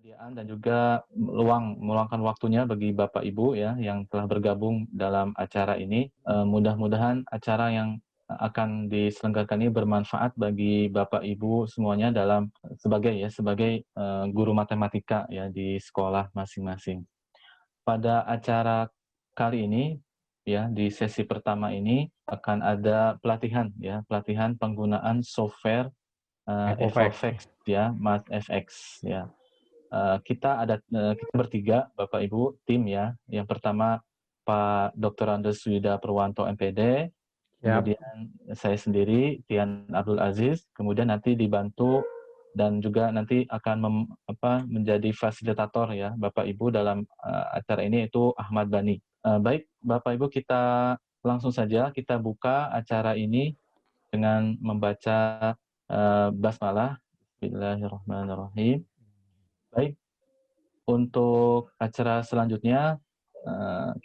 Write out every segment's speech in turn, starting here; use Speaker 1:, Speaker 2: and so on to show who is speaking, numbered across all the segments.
Speaker 1: Persediaan dan juga meluangkan waktunya bagi Bapak Ibu ya yang telah bergabung dalam acara ini. Mudah-mudahan acara yang akan diselenggarakan ini bermanfaat bagi Bapak Ibu semuanya sebagai guru matematika ya di sekolah masing-masing. Pada acara kali ini ya di sesi pertama ini akan ada pelatihan penggunaan software
Speaker 2: Ecofect.
Speaker 1: EvoFX ya, MathFX ya. Kita bertiga, Bapak Ibu, tim ya. Yang pertama Pak Dr. Andes Wida Purwanto MPD,
Speaker 2: Siap.
Speaker 1: kemudian saya sendiri Tian Abdul Aziz, kemudian nanti dibantu dan juga nanti akan menjadi fasilitator ya Bapak Ibu dalam acara ini itu Ahmad Bani. Baik Bapak Ibu, kita langsung saja kita buka acara ini dengan membaca basmalah. Bismillahirrahmanirrahim. Baik, untuk acara selanjutnya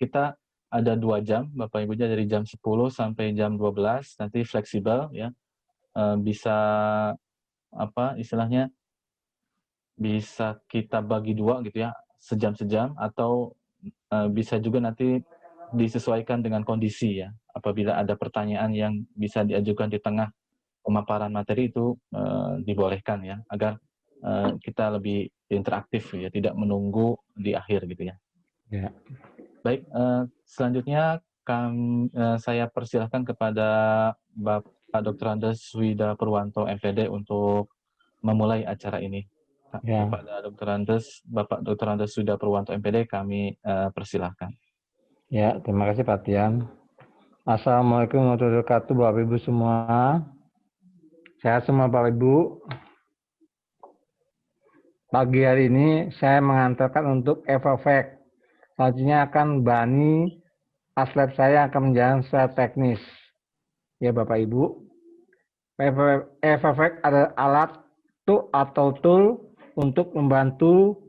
Speaker 1: kita ada 2 jam, Bapak Ibu, dari jam 10 sampai jam 12, nanti fleksibel ya. Bisa istilahnya bisa kita bagi 2 gitu ya, sejam-sejam atau bisa juga nanti disesuaikan dengan kondisi ya. Apabila ada pertanyaan yang bisa diajukan di tengah pemaparan materi itu dibolehkan ya, agar kita lebih interaktif ya, tidak menunggu di akhir gitu ya.
Speaker 2: Ya.
Speaker 1: Baik, selanjutnya saya persilahkan kepada Bapak Dr. Andes Wida Purwanto MPD untuk memulai acara ini.
Speaker 2: Ya.
Speaker 1: Kepada Bapak Dr. Andes Wida Purwanto MPD kami persilahkan.
Speaker 2: Ya, terima kasih Pak Tian. Assalamualaikum warahmatullahi wabarakatuh, Bapak Ibu semua. Sehat semua Bapak Ibu. Pagi hari ini saya mengantarkan untuk EvoFact. Selanjutnya akan Bani, aslab saya akan menjalankan secara teknis. Ya Bapak Ibu. EvoFact adalah alat atau tool untuk membantu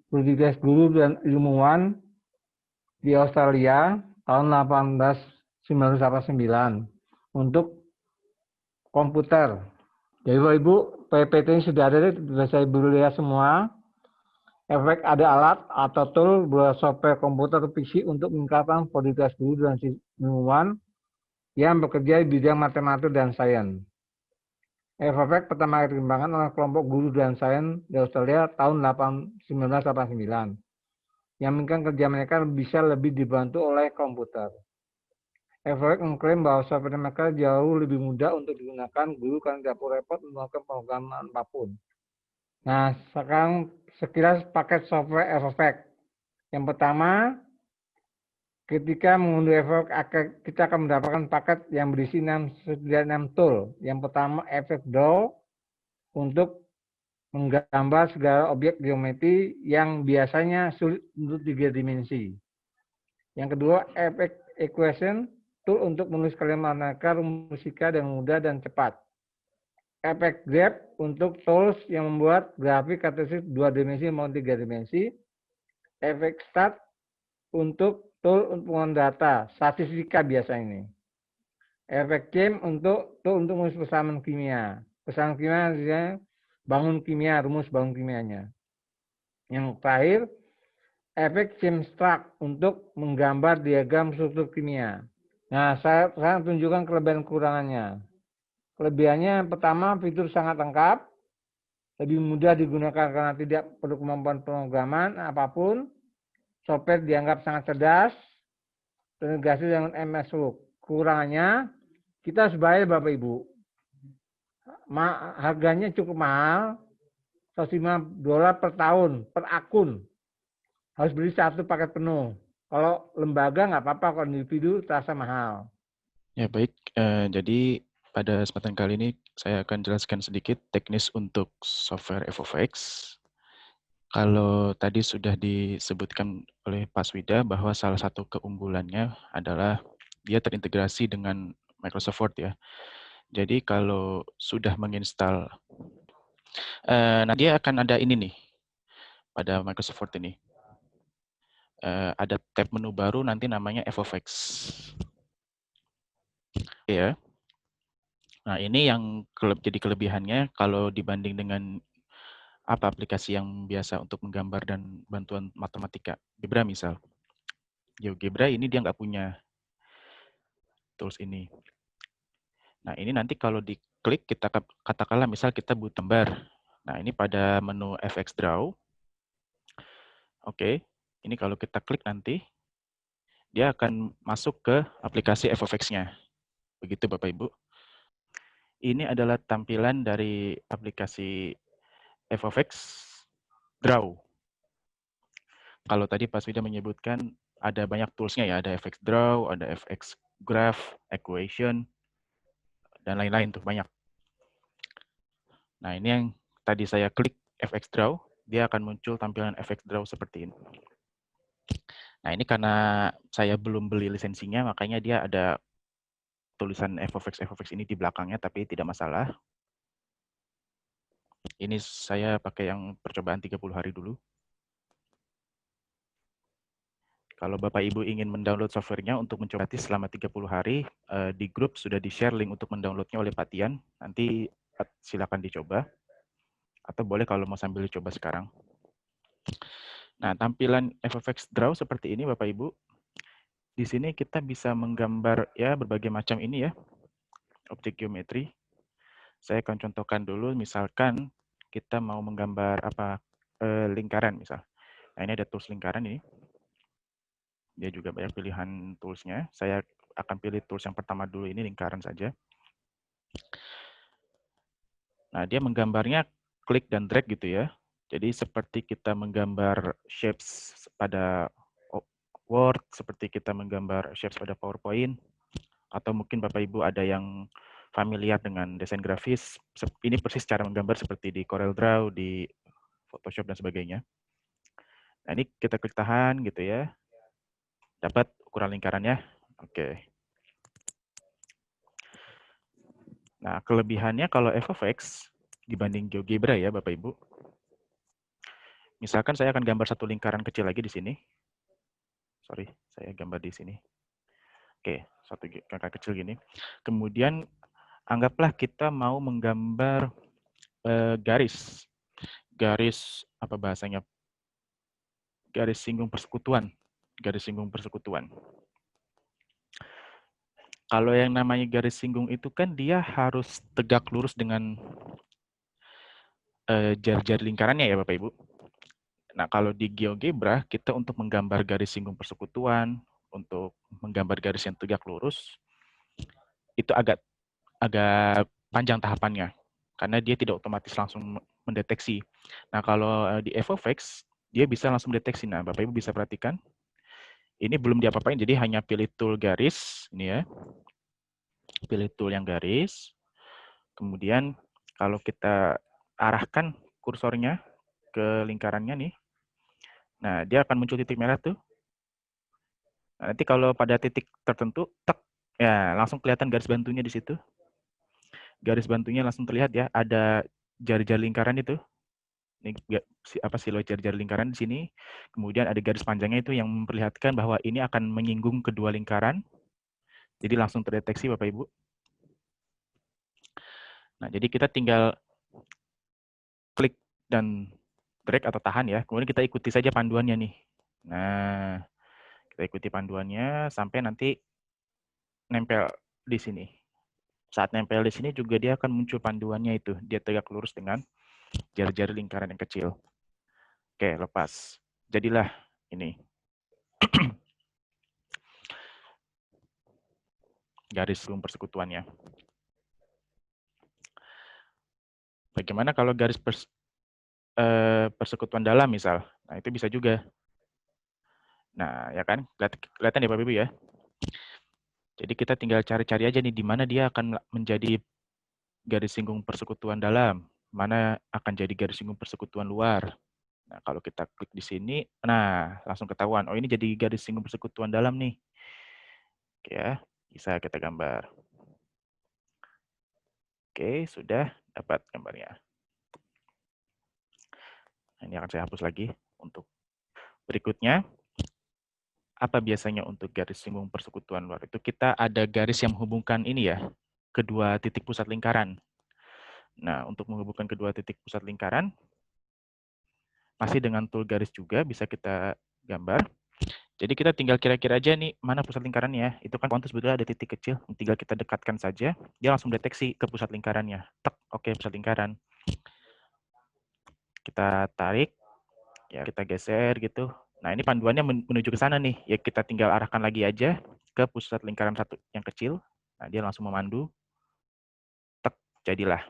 Speaker 2: bertugas guru dan ilmuwan di Australia tahun 1989 untuk komputer. Jadi Bapak Ibu, PPT ini sudah ada, sudah saya lihat semua. Efek ada alat atau tool buat software komputer atau PC untuk meningkatkan produktivitas guru dan ilmuwan yang bekerja di bidang matematika dan sains. EvoFact pertama kali dikembangkan oleh kelompok guru dan sains di Australia tahun 1989. Yang menginginkan kerja mereka bisa lebih dibantu oleh komputer. EvoFact mengklaim bahwa software mereka jauh lebih mudah untuk digunakan guru karena tidak perlu repot melakukan pemrograman apapun. Nah, sekarang sekilas paket software EvoFact. Yang pertama, ketika mengunduh EvoFact, kita akan mendapatkan paket yang berisi 6 tool. Yang pertama, Effect Draw untuk menggambar segala objek geometri yang biasanya sulit untuk 3 dimensi. Yang kedua, Effect Equation, tool untuk menulis kalimat rumus fisika dengan mudah dan cepat. Effect Graph untuk tools yang membuat grafik kartesis 2 dimensi maupun 3 dimensi. Effect Stat untuk tool untuk pengumpulan data, statistika biasa ini. Effect Chem untuk tool untuk menulis persamaan kimia. Persamaan kimia artinya bangun kimia, rumus bangun kimianya. Yang terakhir, Effect Chemstruct untuk menggambar diagram struktur kimia. Nah, saya tunjukkan kelebihan kekurangannya. Kelebihannya yang pertama, fitur sangat lengkap, lebih mudah digunakan karena tidak perlu kemampuan pemrograman apapun, software dianggap sangat cerdas, terintegrasi dengan MS Word. Kekurangannya, kita harus bayar Bapak Ibu. Harganya cukup mahal, $105 per tahun, per akun. Harus beli 1 paket penuh. Kalau lembaga nggak apa-apa, kalau individu terasa mahal.
Speaker 3: Ya baik, jadi pada kesempatan kali ini saya akan jelaskan sedikit teknis untuk software EvoFact. Kalau tadi sudah disebutkan oleh Pak Swida bahwa salah satu keunggulannya adalah dia terintegrasi dengan Microsoft Word ya. Jadi kalau sudah menginstal, nah dia akan ada ini nih pada Microsoft Word ini. Ada tab menu baru nanti namanya EvoFact. Ya. Nah ini yang jadi kelebihannya kalau dibanding dengan apa aplikasi yang biasa untuk menggambar dan bantuan matematika? GeoGebra misal. GeoGebra ini dia nggak punya tools ini. Nah, ini nanti kalau diklik, kita katakanlah misal kita butuh gambar. Nah, ini pada menu FX Draw. Oke, ini kalau kita klik nanti, dia akan masuk ke aplikasi FFX-nya. Begitu Bapak Ibu. Ini adalah tampilan dari aplikasi FFX Draw. Kalau tadi Pak Swida menyebutkan ada banyak toolsnya ya, ada FX Draw, ada FX Graph, Equation, dan lain-lain tuh banyak. Nah, ini yang tadi saya klik FX Draw, dia akan muncul tampilan FX Draw seperti ini. Nah, ini karena saya belum beli lisensinya, makanya dia ada tulisan FFX ini di belakangnya, tapi tidak masalah. Ini saya pakai yang percobaan 30 hari dulu. Kalau Bapak Ibu ingin mendownload softwarenya untuk mencoba gratis selama 30 hari, di grup sudah di-share link untuk mendownloadnya oleh Pak Tian. Nanti silakan dicoba. Atau boleh kalau mau sambil dicoba sekarang. Nah, tampilan FFX Draw seperti ini Bapak Ibu. Di sini kita bisa menggambar ya berbagai macam ini ya, objek geometri. Saya akan contohkan dulu, misalkan kita mau menggambar apa lingkaran misal. Nah, ini ada tools lingkaran ini. Dia juga banyak pilihan tools-nya. Saya akan pilih tools yang pertama dulu, ini lingkaran saja. Nah, dia menggambarnya klik dan drag gitu ya. Jadi seperti kita menggambar shapes pada Word, seperti kita menggambar shapes pada PowerPoint, atau mungkin Bapak Ibu ada yang familiar dengan desain grafis, ini persis cara menggambar seperti di CorelDRAW, di Photoshop, dan sebagainya. Nah, ini kita klik tahan gitu ya. Dapat ukuran lingkarannya. Oke. Nah, kelebihannya kalau FFX dibanding GeoGebra ya Bapak Ibu. Misalkan saya akan gambar satu lingkaran kecil lagi di sini. Sorry, saya gambar di sini. Oke, satu lingkaran kecil gini. Kemudian anggaplah kita mau menggambar garis apa bahasanya? Garis singgung persekutuan. Garis singgung persekutuan. Kalau yang namanya garis singgung itu kan dia harus tegak lurus dengan jari-jari lingkarannya ya Bapak Ibu. Nah, kalau di GeoGebra, kita untuk menggambar garis singgung persekutuan, untuk menggambar garis yang tegak lurus, itu agak panjang tahapannya, karena dia tidak otomatis langsung mendeteksi. Nah, kalau di FFX, dia bisa langsung mendeteksi. Nah, Bapak Ibu bisa perhatikan, ini belum diapa-apain, jadi hanya pilih tool garis, ini ya. Pilih tool yang garis, kemudian kalau kita arahkan kursornya ke lingkarannya nih, nah dia akan muncul titik merah tuh. Nah, nanti kalau pada titik tertentu, tek, ya langsung kelihatan garis bantunya di situ. Garis bantunya langsung terlihat ya, ada jari-jari lingkaran itu. Ini siluet jari-jari lingkaran di sini. Kemudian ada garis panjangnya itu yang memperlihatkan bahwa ini akan menyinggung kedua lingkaran. Jadi langsung terdeteksi Bapak Ibu. Nah, jadi kita tinggal klik dan drag atau tahan ya. Kemudian kita ikuti saja panduannya nih. Nah, kita ikuti panduannya sampai nanti nempel di sini. Saat nempel di sini juga dia akan muncul panduannya itu. Dia tegak lurus dengan jari-jari lingkaran yang kecil. Oke, lepas. Jadilah ini. Garis persekutuannya. Bagaimana kalau garis persekutuan dalam misal? Nah, itu bisa juga. Nah, ya kan? Kelihatan ya Bapak Ibu ya? Jadi kita tinggal cari-cari aja nih di mana dia akan menjadi garis singgung persekutuan dalam, mana akan jadi garis singgung persekutuan luar. Nah, kalau kita klik di sini, nah langsung ketahuan, oh ini jadi garis singgung persekutuan dalam nih. Oke ya, bisa kita gambar. Oke, sudah dapat gambarnya. Nah, ini akan saya hapus lagi. Untuk berikutnya, apa biasanya untuk garis singgung persekutuan luar? Itu kita ada garis yang menghubungkan ini ya, kedua titik pusat lingkaran. Nah, untuk menghubungkan kedua titik pusat lingkaran, masih dengan tool garis juga bisa kita gambar. Jadi kita tinggal kira-kira aja nih mana pusat lingkarannya. Itu kan kontur sebetulnya ada titik kecil, tinggal kita dekatkan saja, dia langsung deteksi ke pusat lingkarannya. Tek, oke pusat lingkaran. Kita tarik, ya kita geser gitu. Nah ini panduannya menuju ke sana nih. Ya kita tinggal arahkan lagi aja ke pusat lingkaran satu yang kecil. Nah dia langsung memandu. Tek, jadilah.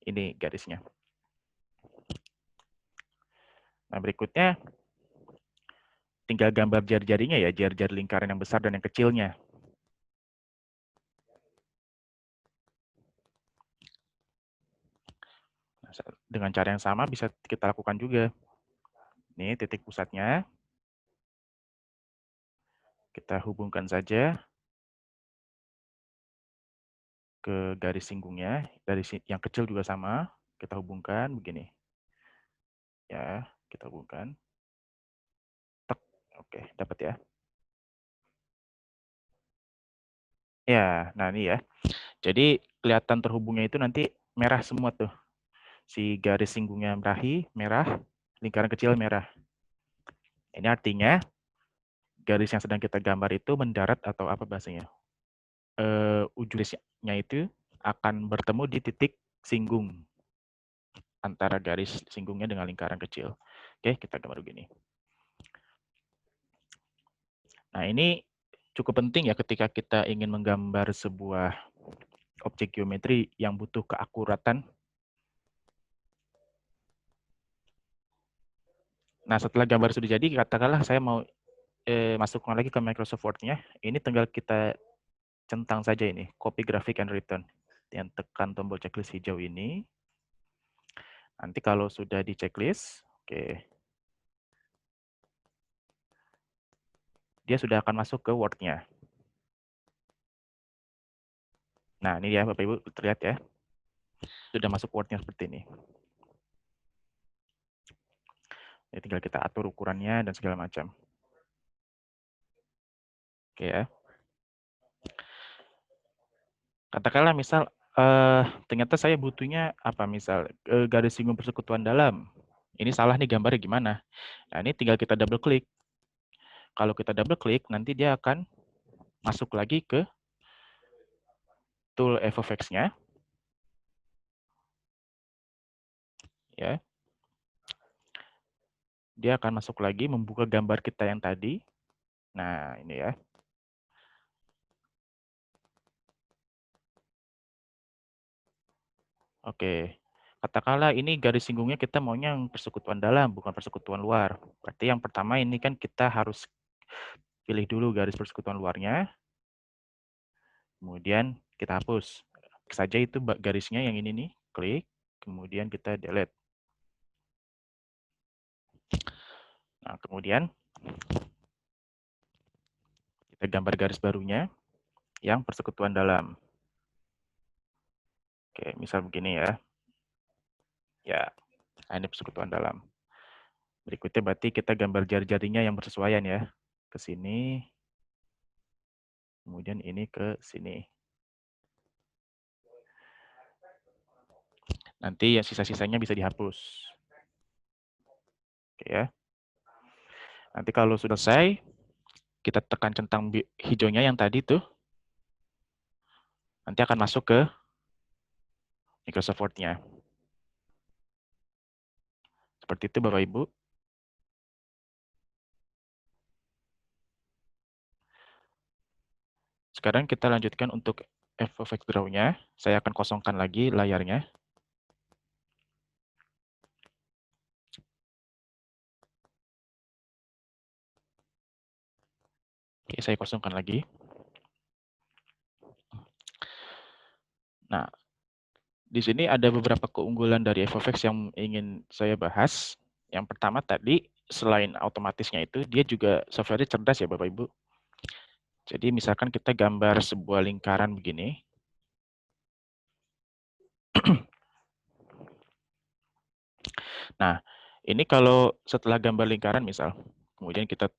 Speaker 3: Ini garisnya. Nah berikutnya tinggal gambar jari-jarinya ya, jari-jari lingkaran yang besar dan yang kecilnya. Nah, dengan cara yang sama bisa kita lakukan juga. Ini titik pusatnya. Kita hubungkan saja ke garis singgungnya. Garis yang kecil juga sama. Kita hubungkan begini. Ya, kita hubungkan. Tek. Oke, dapat ya. Ya, nah ini ya. Jadi kelihatan terhubungnya itu nanti merah semua tuh. Si garis singgungnya merah, lingkaran kecil merah. Ini artinya garis yang sedang kita gambar itu mendarat atau apa bahasanya? Ujung garisnya itu akan bertemu di titik singgung antara garis singgungnya dengan lingkaran kecil. Oke, kita gambar begini. Nah, ini cukup penting ya ketika kita ingin menggambar sebuah objek geometri yang butuh keakuratan. Nah, setelah gambar sudah jadi, katakanlah saya mau masukkan lagi ke Microsoft Word-nya. Ini tinggal kita centang saja ini, copy graphic and return. Yang tekan tombol checklist hijau ini. Nanti kalau sudah di checklist, oke. Dia sudah akan masuk ke Word-nya. Nah, ini ya Bapak Ibu, terlihat ya. Sudah masuk Word-nya seperti ini. Ya, tinggal kita atur ukurannya dan segala macam. Oke ya. Katakanlah misal ternyata saya butuhnya apa misal garis singgung persekutuan dalam. Ini salah nih gambarnya gimana? Nah, ini tinggal kita double klik. Kalau kita double klik, nanti dia akan masuk lagi ke tool FFX-nya. Ya. Dia akan masuk lagi membuka gambar kita yang tadi. Nah, ini ya. Oke. Katakanlah ini garis singgungnya kita maunya yang persekutuan dalam, bukan persekutuan luar. Berarti yang pertama ini kan kita harus pilih dulu garis persekutuan luarnya. Kemudian kita hapus. Klik saja itu garisnya yang ini nih, klik. Kemudian kita delete. Nah, kemudian kita gambar garis barunya yang persekutuan dalam. Oke, misal begini ya. Ya, ini persekutuan dalam. Berikutnya berarti kita gambar jari-jarinya yang bersesuaian ya. Ke sini. Kemudian ini ke sini. Nanti yang sisa-sisanya bisa dihapus. Oke ya. Nanti kalau sudah selesai, kita tekan centang hijaunya yang tadi tuh. Nanti akan masuk ke Microsoft Word-nya. Seperti itu Bapak Ibu. Sekarang kita lanjutkan untuk FFX Draw-nya. Saya akan kosongkan lagi layarnya. Oke, saya kosongkan lagi. Nah, di sini ada beberapa keunggulan dari FFX yang ingin saya bahas. Yang pertama tadi, selain otomatisnya itu, dia juga software-nya cerdas ya Bapak Ibu. Jadi misalkan kita gambar sebuah lingkaran begini. Nah, ini kalau setelah gambar lingkaran misal, kemudian kita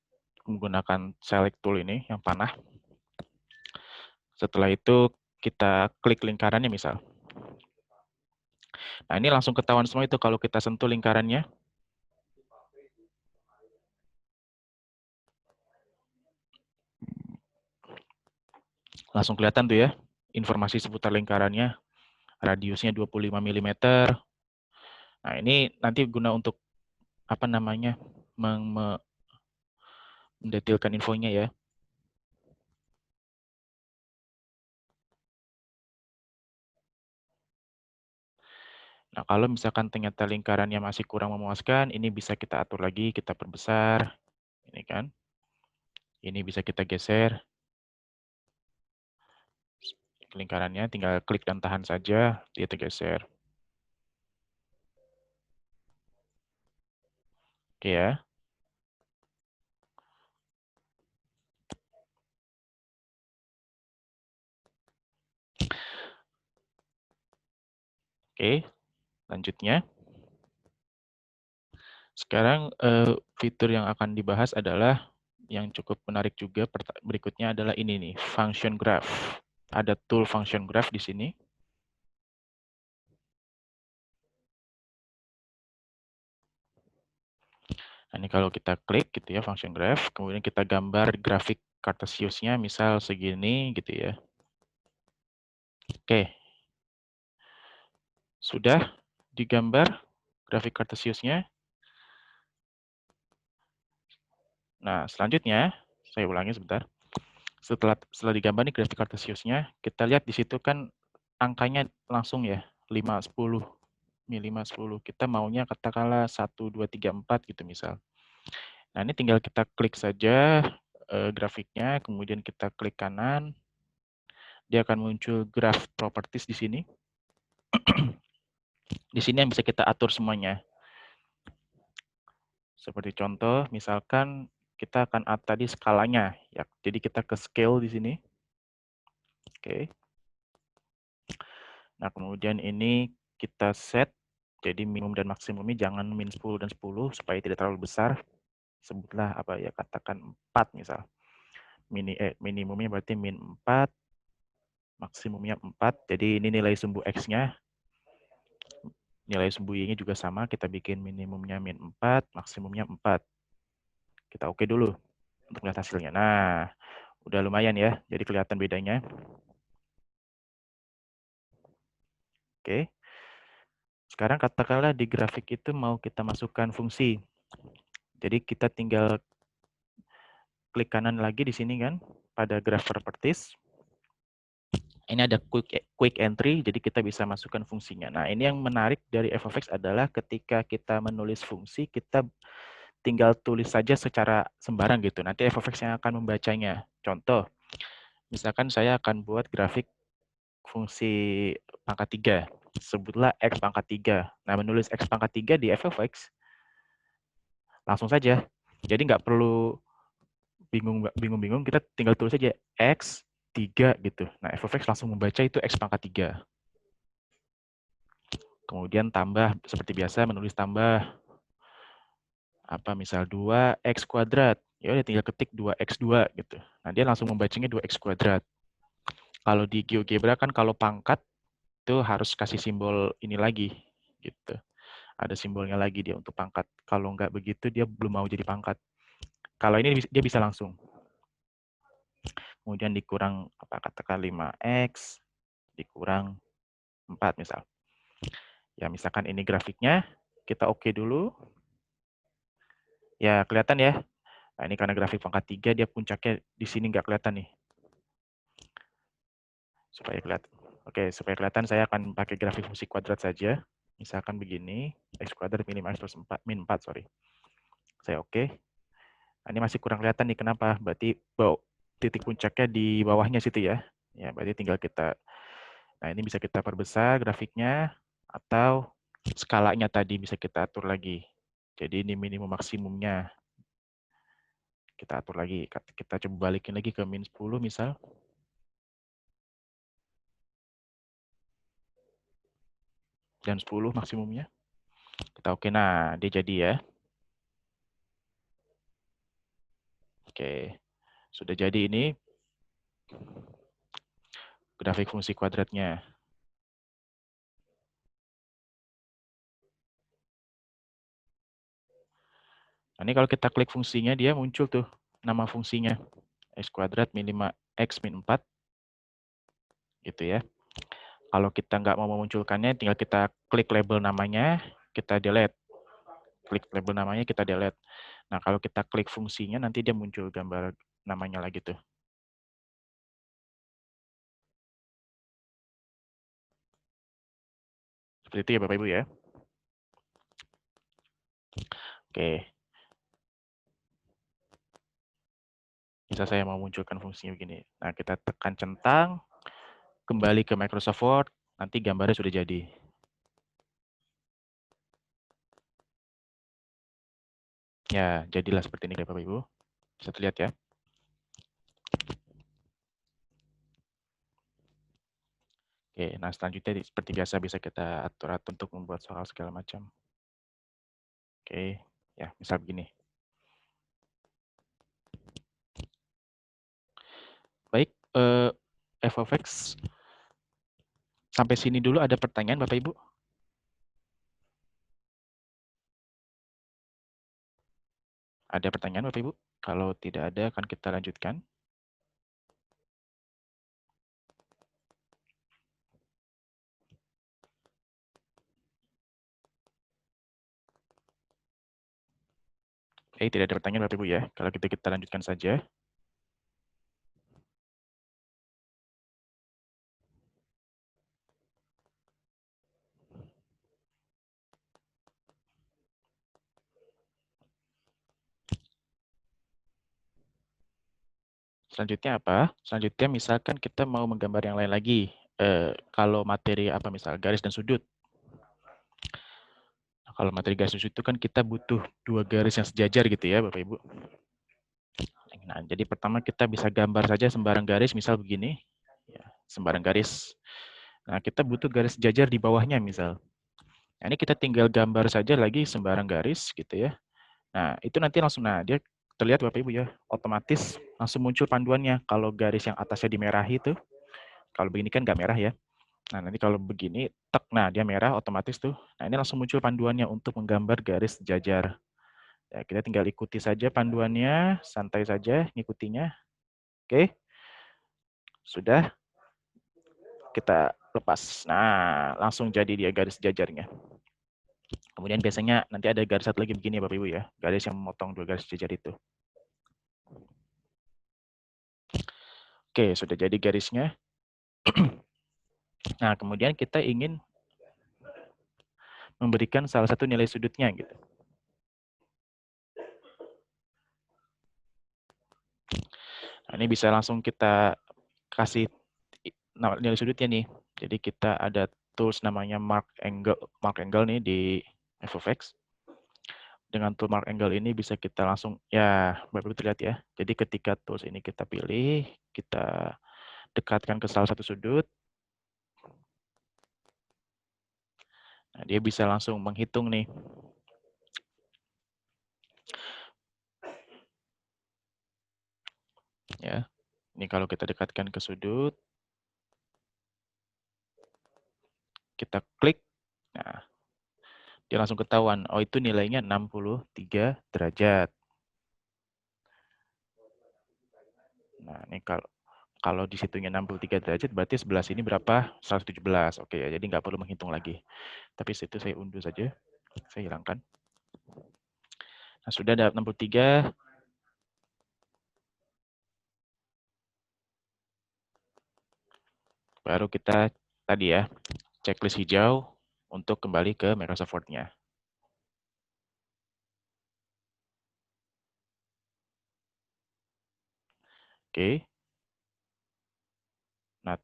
Speaker 3: menggunakan select tool ini yang panah. Setelah itu kita klik lingkarannya misal. Nah, ini langsung ketahuan semua itu kalau kita sentuh lingkarannya. Langsung kelihatan tuh ya, informasi seputar lingkarannya, radiusnya 25 mm. Nah, ini nanti guna untuk apa namanya, mendetilkan infonya ya. Nah, kalau misalkan ternyata lingkarannya masih kurang memuaskan, ini bisa kita atur lagi, kita perbesar, ini kan. Ini bisa kita geser. Lingkarannya tinggal klik dan tahan saja, dia tergeser. Oke ya. Oke, lanjutnya. Sekarang fitur yang akan dibahas adalah yang cukup menarik juga. Berikutnya adalah ini nih, function graph. Ada tool function graph di sini. Nah, ini kalau kita klik gitu ya, function graph, kemudian kita gambar grafik Cartesiusnya, misal segini gitu ya. Oke. Sudah digambar grafik Cartesiusnya. Nah, selanjutnya, saya ulangi sebentar. Setelah digambar nih grafik Cartesiusnya, kita lihat di situ kan angkanya langsung ya, 5, 10. Ini 5, 10. Kita maunya katakanlah 1, 2, 3, 4 gitu misal. Nah, ini tinggal kita klik saja grafiknya, kemudian kita klik kanan. Dia akan muncul graph properties di sini. Di sini yang bisa kita atur semuanya. Seperti contoh, misalkan kita akan add tadi skalanya. Ya, jadi kita ke scale di sini. Oke. Nah, kemudian ini kita set. Jadi minimum dan maksimumnya jangan min 10 dan 10 supaya tidak terlalu besar. Sebutlah apa ya, katakan 4 misal. Minimumnya berarti min 4, maksimumnya 4. Jadi ini nilai sumbu X-nya. Nilai sumbu Y-nya juga sama, kita bikin minimumnya min 4, maksimumnya 4. Kita oke dulu untuk lihat hasilnya. Nah, udah lumayan ya, jadi kelihatan bedanya. Oke. Sekarang katakanlah di grafik itu mau kita masukkan fungsi. Jadi kita tinggal klik kanan lagi di sini kan, pada graph properties. Ini ada quick entry, jadi kita bisa masukkan fungsinya. Nah, ini yang menarik dari f(x) adalah ketika kita menulis fungsi, kita tinggal tulis saja secara sembarang gitu. Nanti f(x) yang akan membacanya. Contoh, misalkan saya akan buat grafik fungsi pangkat 3. Sebutlah x pangkat 3. Nah, menulis x pangkat 3 di f(x) langsung saja. Jadi nggak perlu bingung-bingung, kita tinggal tulis saja x 3 gitu. Nah, f(x) langsung membaca itu x pangkat 3. Kemudian tambah, seperti biasa menulis tambah. Apa misal 2x kuadrat. Ya udah tinggal ketik 2x2 gitu. Nah, dia langsung membacanya 2x kuadrat. Kalau di GeoGebra kan kalau pangkat itu harus kasih simbol ini lagi gitu. Ada simbolnya lagi dia untuk pangkat. Kalau nggak begitu dia belum mau jadi pangkat. Kalau ini dia bisa langsung. Kemudian dikurang apa katakan 5x dikurang 4 misal. Ya misalkan ini grafiknya, kita oke dulu. Ya kelihatan ya. Nah, ini karena grafik pangkat 3 dia puncaknya di sini nggak kelihatan nih. Supaya kelihatan. Oke, supaya kelihatan saya akan pakai grafik fungsi kuadrat saja. Misalkan begini, x kuadrat min 5x plus 4, min 4, sorry. Saya oke. Nah, ini masih kurang kelihatan nih, kenapa? Berarti titik puncaknya di bawahnya situ ya. Ya, berarti tinggal kita, nah ini bisa kita perbesar grafiknya, atau skalanya tadi bisa kita atur lagi. Jadi ini minimum maksimumnya. Kita atur lagi, kita coba balikin lagi ke min 10 misal. Dan 10 maksimumnya. Kita oke, nah dia jadi ya. Oke, sudah jadi ini grafik fungsi kuadratnya. Nah, ini kalau kita klik fungsinya, dia muncul tuh nama fungsinya. X kuadrat min 5x min 4. gitu ya. Kalau kita nggak mau memunculkannya, tinggal kita klik label namanya, kita delete. Klik label namanya, kita delete. Nah, kalau kita klik fungsinya, nanti dia muncul gambar namanya lagi tuh. Seperti itu ya Bapak Ibu ya. Oke. Bisa saya mau munculkan fungsinya begini. Nah, kita tekan centang, kembali ke Microsoft Word, nanti gambarnya sudah jadi. Ya, jadilah seperti ini ya Bapak Ibu. Bisa terlihat ya. Oke, nah selanjutnya seperti biasa bisa kita atur-atur untuk membuat soal segala macam. Oke, ya misal begini. Baik, f of x sampai sini dulu ada pertanyaan Bapak Ibu? Ada pertanyaan Bapak Ibu? Kalau tidak ada akan kita lanjutkan. Oke, tidak ada pertanyaan Bapak Ibu ya. Kalau gitu kita lanjutkan saja. Selanjutnya apa? Selanjutnya misalkan kita mau menggambar yang lain lagi. Kalau materi apa misal garis dan sudut. Nah, kalau materi garis dan sudut itu kan kita butuh 2 garis yang sejajar gitu ya Bapak Ibu. Nah, jadi pertama kita bisa gambar saja sembarang garis misal begini. Ya, sembarang garis. Nah, kita butuh garis sejajar di bawahnya misal. Nah, ini kita tinggal gambar saja lagi sembarang garis gitu ya. Nah, itu nanti langsung, nah dia terlihat Bapak Ibu ya, otomatis langsung muncul panduannya. Kalau garis yang atasnya dimerahi itu, kalau begini kan nggak merah ya. Nah, nanti kalau begini, tek, nah dia merah otomatis tuh. Nah, ini langsung muncul panduannya untuk menggambar garis sejajar. Ya, kita tinggal ikuti saja panduannya, santai saja ngikutinya. Oke, sudah kita lepas. Nah, langsung jadi dia garis sejajarnya. Kemudian biasanya nanti ada garis satu lagi begini Bapak Ibu ya, garis yang memotong 2 garis sejajar itu. Oke, sudah jadi garisnya. Nah, kemudian kita ingin memberikan salah satu nilai sudutnya gitu. Nah, ini bisa langsung kita kasih nilai sudutnya nih. Jadi kita ada tools namanya mark angle nih di f of x. Dengan tool mark angle ini bisa kita langsung, ya Bapak Ibu terlihat ya. Jadi ketika tools ini kita pilih, kita dekatkan ke salah satu sudut. Nah, dia bisa langsung menghitung nih. Ya, ini kalau kita dekatkan ke sudut, kita klik, nah dia langsung ketahuan, oh itu nilainya 63 derajat. Nah, ini kalau di situnya 63 derajat, berarti sebelah sini berapa? 117. Oke ya, jadi nggak perlu menghitung lagi. Tapi situ saya unduh saja, saya hilangkan. Nah, sudah ada 63. Baru kita tadi ya, checklist hijau untuk kembali ke Microsoft Word-nya. Oke. Nah,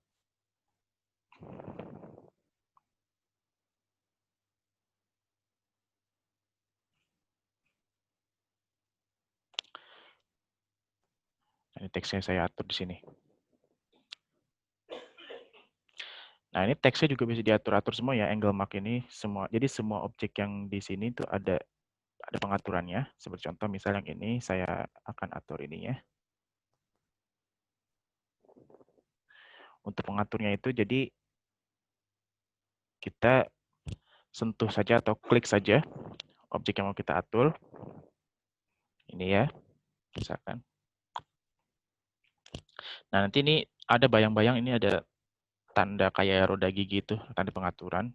Speaker 3: ini teksnya saya atur di sini. Nah, ini teksnya juga bisa diatur-atur semua ya, angle mark ini semua. Jadi semua objek yang di sini itu ada pengaturannya. Seperti contoh misal yang ini saya akan atur ininya. Untuk pengaturnya itu jadi kita sentuh saja atau klik saja objek yang mau kita atur. Ini ya, misalkan. Nah, nanti ini ada bayang-bayang, ini ada tanda kayak roda gigi itu, tanda pengaturan.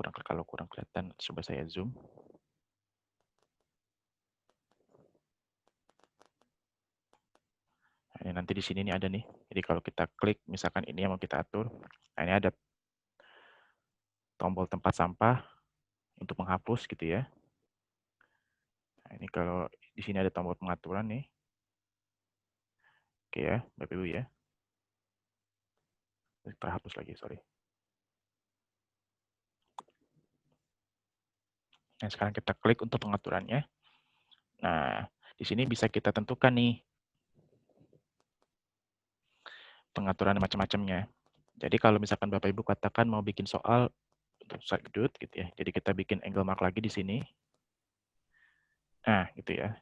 Speaker 3: Kalau kurang kelihatan, coba saya zoom. Nah, ini nanti di sini nih ada nih. Jadi kalau kita klik, misalkan ini yang mau kita atur. Nah, ini ada tombol tempat sampah untuk menghapus gitu ya. Nah, ini kalau di sini ada tombol pengaturan nih. Oke ya, Bapak Ibu ya. Terhapus lagi, sorry. Nah, sekarang kita klik untuk pengaturannya. Nah, di sini bisa kita tentukan nih pengaturan macam-macamnya. Jadi kalau misalkan Bapak Ibu katakan mau bikin soal untuk gedut gitu ya. Jadi kita bikin angle mark lagi di sini. Nah, gitu ya.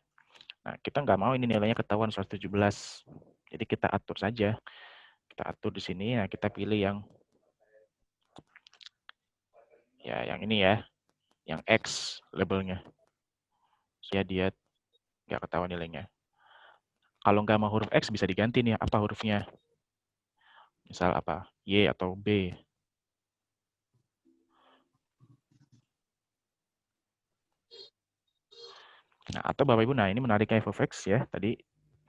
Speaker 3: Nah, kita nggak mau ini nilainya ketahuan 117. Jadi kita atur saja. Kita atur di sini. Nah, kita pilih yang ini ya, yang X labelnya. Supaya dia nggak ketahuan nilainya. Kalau nggak mau huruf X bisa diganti nih apa hurufnya. Misal apa? Y atau B. Nah, atau Bapak Ibu, nah ini menariknya f of x ya. Tadi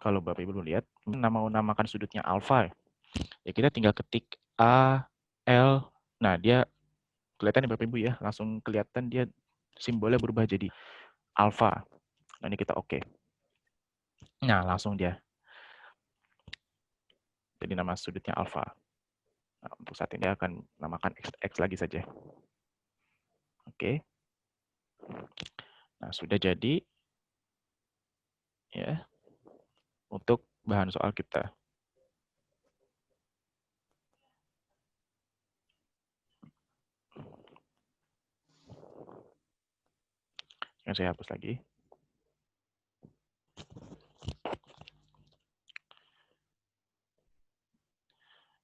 Speaker 3: kalau Bapak Ibu lihat, mau namakan sudutnya alfa. Ya kita tinggal ketik A, L. Nah, dia kelihatan ya Bapak Ibu ya, langsung kelihatan dia simbolnya berubah jadi alfa. Nah, ini kita oke. Nah, langsung dia. Jadi nama sudutnya alfa. Nah, untuk saat ini akan namakan X lagi saja. Oke. Nah, sudah jadi ya untuk bahan soal kita. Yang saya hapus lagi.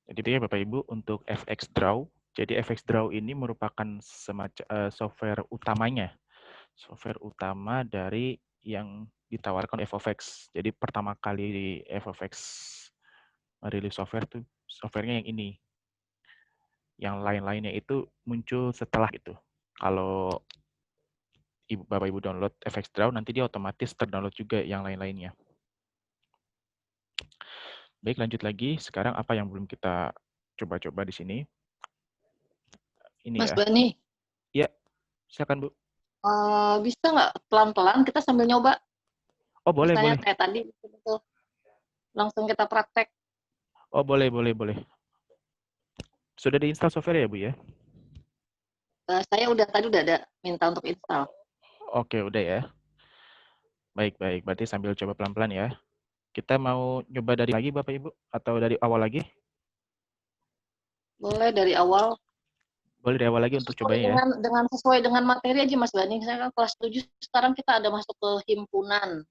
Speaker 3: Jadi itu ya Bapak Ibu untuk FX Draw. Jadi FX Draw ini merupakan semacam software utamanya. Software utama dari yang ditawarkan FOFX. Jadi pertama kali FOFX merilis software tuh softwarenya yang ini. Yang lain-lainnya itu muncul setelah itu. Kalau Bapak Ibu download FX Draw, nanti dia otomatis terdownload juga yang lain-lainnya. Baik, lanjut lagi. Sekarang apa yang belum kita coba-coba di sini? Ini
Speaker 4: Mas
Speaker 3: ya.
Speaker 4: Bani,
Speaker 3: Ya, silakan Bu.
Speaker 4: bisa nggak pelan-pelan kita sambil nyoba?
Speaker 3: Oh, boleh,
Speaker 4: Misalnya
Speaker 3: boleh.
Speaker 4: kayak tadi, betul. Langsung kita praktek.
Speaker 3: Oh, boleh, boleh, boleh. Sudah diinstal software ya, Bu ya?
Speaker 4: Saya tadi udah ada minta untuk install.
Speaker 3: Oke, udah ya. Baik, baik. Berarti sambil coba pelan-pelan ya. Kita mau nyoba dari lagi Bapak Ibu? Atau dari awal lagi?
Speaker 4: Boleh dari awal.
Speaker 3: Boleh dari awal lagi untuk
Speaker 4: Sesuai
Speaker 3: cobain ya.
Speaker 4: sesuai dengan materi aja Mas Bani. Saya kan kelas 7, sekarang kita ada masuk ke himpunan.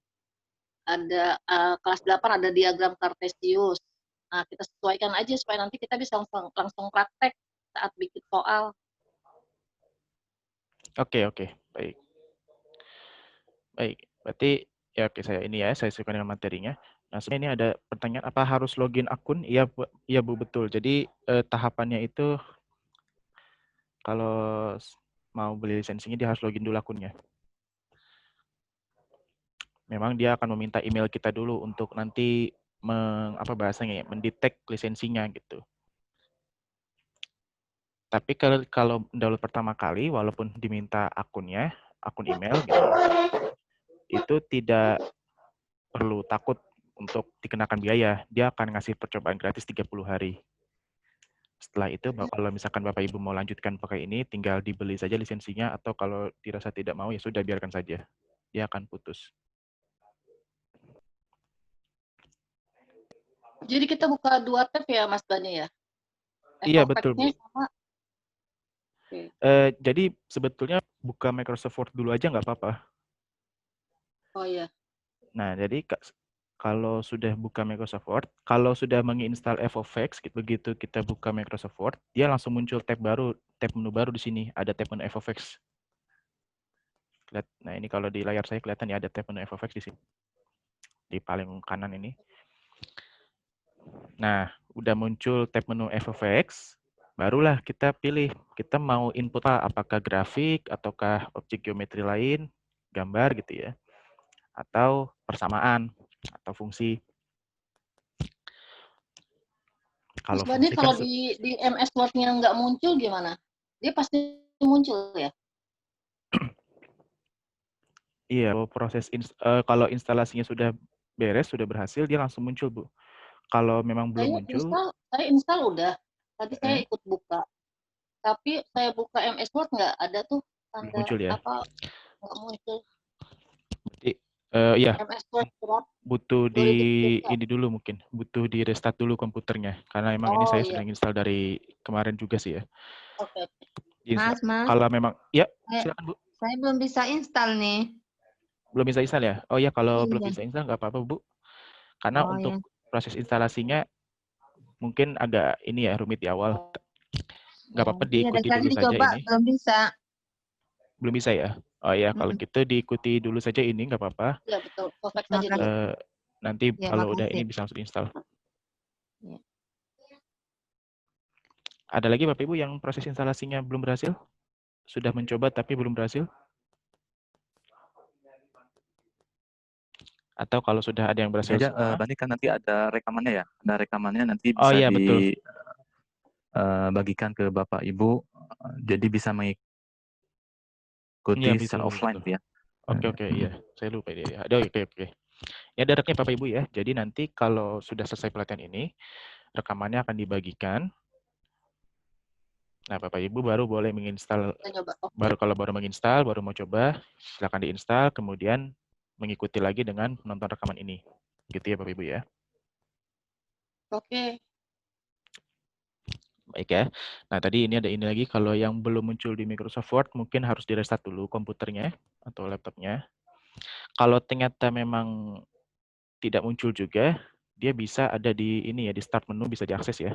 Speaker 4: Ada kelas 8 ada diagram kartesius. Nah, kita sesuaikan aja supaya nanti kita bisa langsung praktek saat bikin soal.
Speaker 3: Oke, oke. Baik. Baik. Berarti ya oke saya ini ya, saya sesuaikan dengan materinya. Nah, sebenarnya ini ada pertanyaan apa harus login akun? Iya, Bu, iya Bu, betul. Jadi tahapannya itu kalau mau beli lisensinya dia harus login dulu akunnya. Memang dia akan meminta email kita dulu untuk nanti bahasanya ya, mendetek lisensinya gitu. Tapi kalau download pertama kali, walaupun diminta akunnya, akun email gitu, itu tidak perlu takut untuk dikenakan biaya. Dia akan ngasih percobaan gratis 30 hari. Setelah itu, kalau misalkan Bapak Ibu mau lanjutkan pakai ini, tinggal dibeli saja lisensinya, atau kalau dirasa tidak mau, ya sudah biarkan saja. Dia akan putus.
Speaker 4: Jadi kita buka 2 tab ya Mas Bani ya?
Speaker 3: Iya, betul Bu.
Speaker 4: Sama.
Speaker 3: Jadi sebetulnya buka Microsoft Word dulu aja nggak apa-apa.
Speaker 4: Oh iya.
Speaker 3: Nah, jadi kalau sudah buka Microsoft Word, kalau sudah menginstal FOFX, begitu kita buka Microsoft Word, dia langsung muncul tab baru, tab menu baru di sini, ada tab menu FOFX. Nah, ini kalau di layar saya kelihatan ya ada tab menu FOFX di sini. Di paling kanan ini. Nah, udah muncul tab menu FFX, barulah kita pilih, kita mau input apakah grafik, ataukah objek geometri lain, gambar gitu ya, atau persamaan, atau fungsi.
Speaker 4: Mas
Speaker 3: Kalau
Speaker 4: Bani,
Speaker 3: fungsi kan,
Speaker 4: kalau di MS Word-nya nggak muncul gimana? Dia pasti muncul ya?
Speaker 3: iya, kalau instalasinya sudah beres, sudah berhasil, dia langsung muncul, Bu. Kalau memang belum muncul,
Speaker 4: Saya install udah. Tadi saya ikut buka. Tapi saya buka MS Word nggak ada tuh
Speaker 3: belum
Speaker 4: tanda
Speaker 3: muncul ya.
Speaker 4: apa, nggak muncul.
Speaker 3: Berarti, iya,
Speaker 4: MS Word draft
Speaker 3: butuh di
Speaker 4: 2021.
Speaker 3: ini dulu mungkin, butuh di restart dulu komputernya. Karena emang ini
Speaker 4: Oh
Speaker 3: saya
Speaker 4: iya,
Speaker 3: sudah install dari kemarin juga sih ya.
Speaker 4: oke.
Speaker 3: Install.
Speaker 5: Mas,
Speaker 3: Kalau memang, ya
Speaker 5: saya,
Speaker 3: silakan Bu.
Speaker 5: saya belum bisa install nih.
Speaker 3: Belum bisa install ya? Oh ya, kalau belum
Speaker 5: Iya.
Speaker 3: bisa install nggak apa-apa Bu. Karena
Speaker 5: Oh
Speaker 3: untuk
Speaker 5: ya.
Speaker 3: proses instalasinya mungkin agak ini ya, rumit di awal. Nggak apa-apa,
Speaker 5: Iya, dari
Speaker 3: diikuti
Speaker 5: tadi
Speaker 3: dulu saja
Speaker 5: dicoba
Speaker 3: ini.
Speaker 5: belum bisa.
Speaker 3: Belum bisa ya? Oh ya, kalau gitu diikuti dulu saja ini, nggak apa-apa.
Speaker 4: Iya betul, perfect aja dulu.
Speaker 3: Nanti
Speaker 5: Ya,
Speaker 3: kalau udah
Speaker 5: makasih.
Speaker 3: ini bisa langsung install.
Speaker 5: Ya.
Speaker 3: Ada lagi Bapak Ibu yang proses instalasinya belum berhasil? Sudah mencoba tapi belum berhasil? Atau kalau sudah ada yang berhasil
Speaker 1: Aja,
Speaker 3: semua?
Speaker 1: Bani kan nanti ada rekamannya ya. Ada rekamannya nanti
Speaker 3: Oh
Speaker 1: bisa
Speaker 3: iya, betul.
Speaker 1: dibagikan ke Bapak Ibu, jadi bisa mengikuti
Speaker 3: Iya, betul,
Speaker 1: secara offline
Speaker 3: betul.
Speaker 1: ya.
Speaker 3: Oke, iya. Saya lupa dia. Ada, oke. Ya, ada reknya Bapak Ibu ya. Jadi nanti kalau sudah selesai pelatihan ini, rekamannya akan dibagikan. Nah, Bapak Ibu baru boleh menginstal,
Speaker 4: Kita coba.
Speaker 3: baru menginstal, baru mau coba, silakan diinstal, kemudian mengikuti lagi dengan menonton rekaman ini. Gitu ya Bapak Ibu ya.
Speaker 4: Oke.
Speaker 3: Baik ya. Nah, tadi ini ada ini lagi, kalau yang belum muncul di Microsoft Word mungkin harus di-restart dulu komputernya atau laptopnya. Kalau ternyata memang tidak muncul juga, dia bisa ada di ini ya, di start menu bisa diakses ya.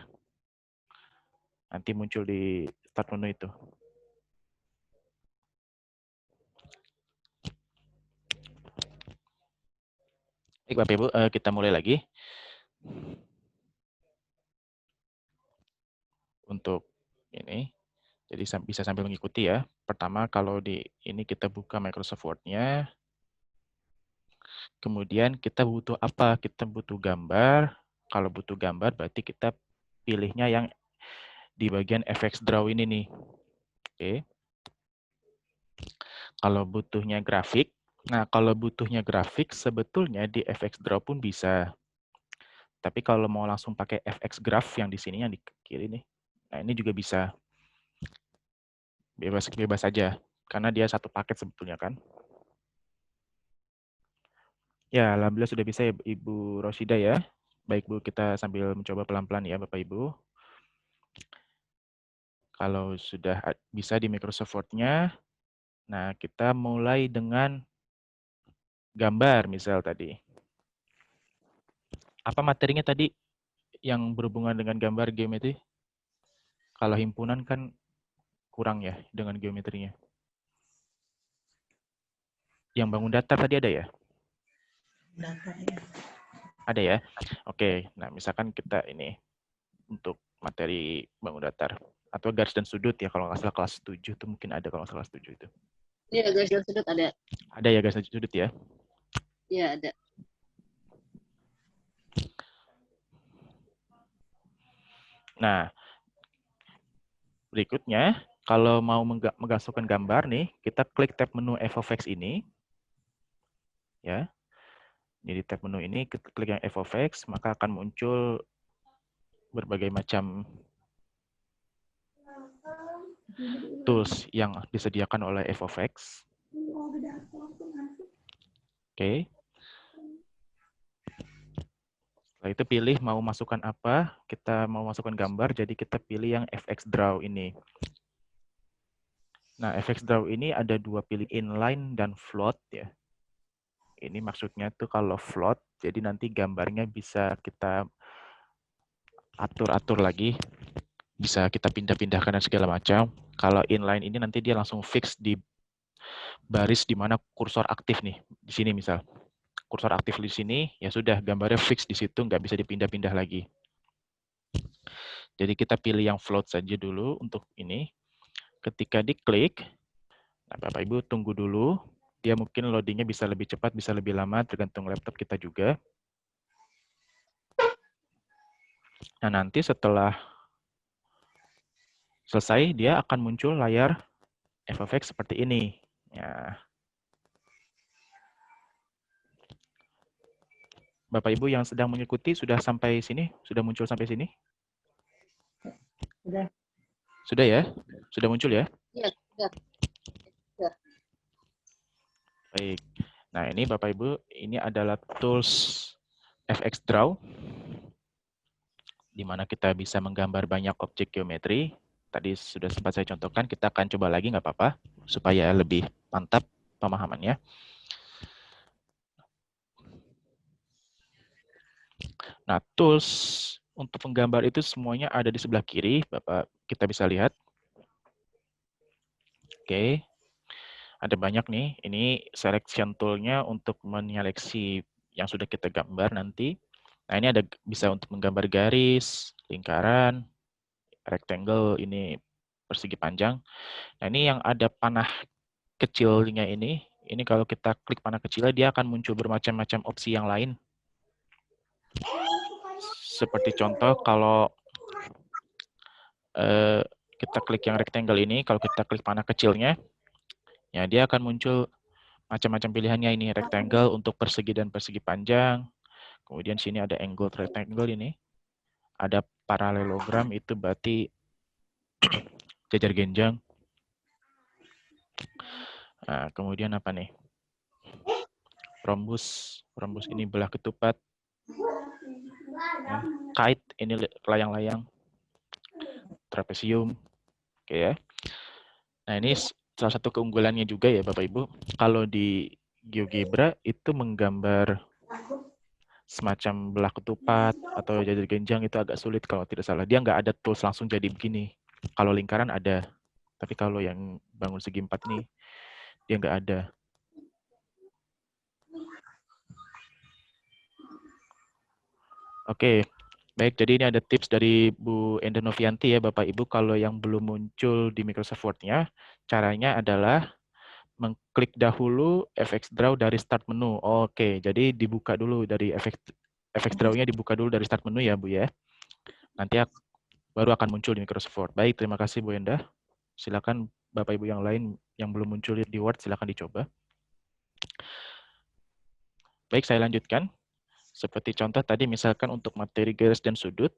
Speaker 3: Nanti muncul di start menu itu. Baik Bapak Ibu, kita mulai lagi. Untuk ini, jadi bisa sambil mengikuti ya. Pertama kalau di ini kita buka Microsoft Word-nya. Kemudian kita butuh apa? Kita butuh gambar. Kalau butuh gambar berarti kita pilihnya yang di bagian FX Draw ini nih. Oke. Kalau butuhnya grafik, nah kalau butuhnya grafik sebetulnya di FX Draw pun bisa. Tapi kalau mau langsung pakai FX Graph yang di sini, yang di kiri nih, nah ini juga bisa. Bebas saja, karena dia satu paket sebetulnya kan. Ya, alhamdulillah sudah bisa ya Ibu Roshida ya. Baik Bu, kita sambil mencoba pelan-pelan ya Bapak Ibu. Kalau sudah bisa di Microsoft Word-nya, nah kita mulai dengan gambar misal tadi. Apa materinya tadi yang berhubungan dengan gambar geometri? Kalau himpunan kan kurang ya dengan geometrinya. Yang bangun datar tadi ada ya? Ada ya? Oke, nah misalkan kita ini untuk materi bangun datar. Atau garis dan sudut ya, kalau nggak salah kelas 7 itu mungkin ada kalau nggak salah kelas 7 itu.
Speaker 4: Iya, garis dan sudut ada.
Speaker 3: Ada ya garis dan sudut ya?
Speaker 4: Iya, ada.
Speaker 3: Nah, berikutnya, kalau mau mengmasukkan gambar nih, kita klik tab menu FFX ini. Ya. Jadi tab menu ini, kita klik yang FFX, maka akan muncul berbagai macam tools yang disediakan oleh FFX. Oke. Setelah itu pilih mau masukkan apa, kita mau masukkan gambar, jadi kita pilih yang FX Draw ini. Nah, FX Draw ini ada dua pilih, inline dan float ya. Ini maksudnya tuh kalau float, jadi nanti gambarnya bisa kita atur-atur lagi, bisa kita pindah-pindahkan dan segala macam. Kalau inline ini nanti dia langsung fix di baris di mana kursor aktif nih, di sini misal. Kursor aktif di sini, ya sudah gambarnya fix di situ, nggak bisa dipindah-pindah lagi. Jadi kita pilih yang float saja dulu untuk ini. Ketika diklik, nah Bapak Ibu tunggu dulu. Dia mungkin loadingnya bisa lebih cepat, bisa lebih lama, tergantung laptop kita juga. Nah nanti setelah selesai, dia akan muncul layar FFX seperti ini. Ya. Bapak Ibu yang sedang mengikuti sudah sampai sini? Sudah muncul sampai sini?
Speaker 4: Sudah.
Speaker 3: Sudah ya? Sudah muncul ya?
Speaker 4: Iya, sudah.
Speaker 3: Baik. Nah, ini Bapak Ibu, ini adalah tools FX Draw, di mana kita bisa menggambar banyak objek geometri. Tadi sudah sempat saya contohkan, kita akan coba lagi nggak apa-apa, supaya lebih mantap pemahamannya. Nah, tools untuk menggambar itu semuanya ada di sebelah kiri, Bapak kita bisa lihat. Oke. Ada banyak nih, ini selection tool-nya untuk menyeleksi yang sudah kita gambar nanti. Nah, ini ada bisa untuk menggambar garis, lingkaran, rectangle, ini persegi panjang. Nah, ini yang ada panah kecilnya ini kalau kita klik panah kecilnya, dia akan muncul bermacam-macam opsi yang lain. Seperti contoh, kalau kita klik yang rectangle ini, kalau kita klik panah kecilnya, ya dia akan muncul macam-macam pilihannya ini, rectangle untuk persegi dan persegi panjang. Kemudian sini ada angle rectangle ini. Ada parallelogram, itu berarti jajar genjang. Nah, kemudian apa nih? Rhombus. Rhombus ini belah ketupat. Ya. Kite, ini layang-layang. Trapesium. Oke ya. Nah, ini salah satu keunggulannya juga ya Bapak Ibu. Kalau di GeoGebra itu menggambar semacam belah ketupat atau jajar genjang itu agak sulit kalau tidak salah. Dia nggak ada tools langsung jadi begini. Kalau lingkaran ada, tapi kalau yang bangun segi empat nih, dia nggak ada. Oke, baik. Jadi ini ada tips dari Bu Enda Novianti ya Bapak Ibu. Kalau yang belum muncul di Microsoft Word-nya, caranya adalah mengklik dahulu FX Draw dari start menu. Oke, jadi dibuka dulu dari FX Draw-nya dibuka dulu dari start menu ya Bu ya. Nanti baru akan muncul di Microsoft Word. Baik, terima kasih Bu Enda. Silakan Bapak Ibu yang lain yang belum muncul di Word, silakan dicoba. Baik, saya lanjutkan. Seperti contoh tadi misalkan untuk materi garis dan sudut.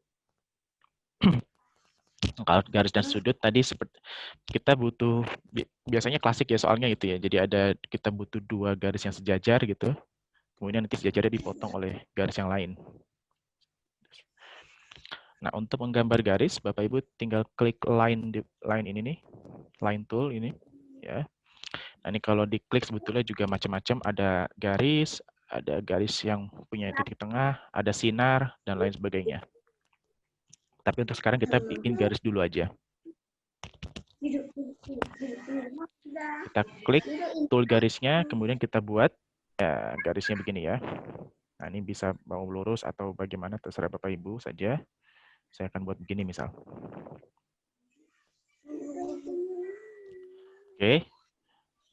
Speaker 3: Kalau garis dan sudut tadi seperti kita butuh, biasanya klasik ya soalnya gitu ya. Jadi kita butuh dua garis yang sejajar gitu. Kemudian nanti sejajarnya dipotong oleh garis yang lain. Nah, untuk menggambar garis, Bapak Ibu tinggal klik line ini nih, line tool ini ya. Nah, ini kalau diklik sebetulnya juga macam-macam, ada garis yang punya titik tengah, ada sinar, dan lain sebagainya. Tapi untuk sekarang kita bikin garis dulu aja. Kita klik tool garisnya, kemudian kita buat ya, garisnya begini ya. Nah, ini bisa mau lurus atau bagaimana, terserah Bapak Ibu saja. Saya akan buat begini misal. Oke.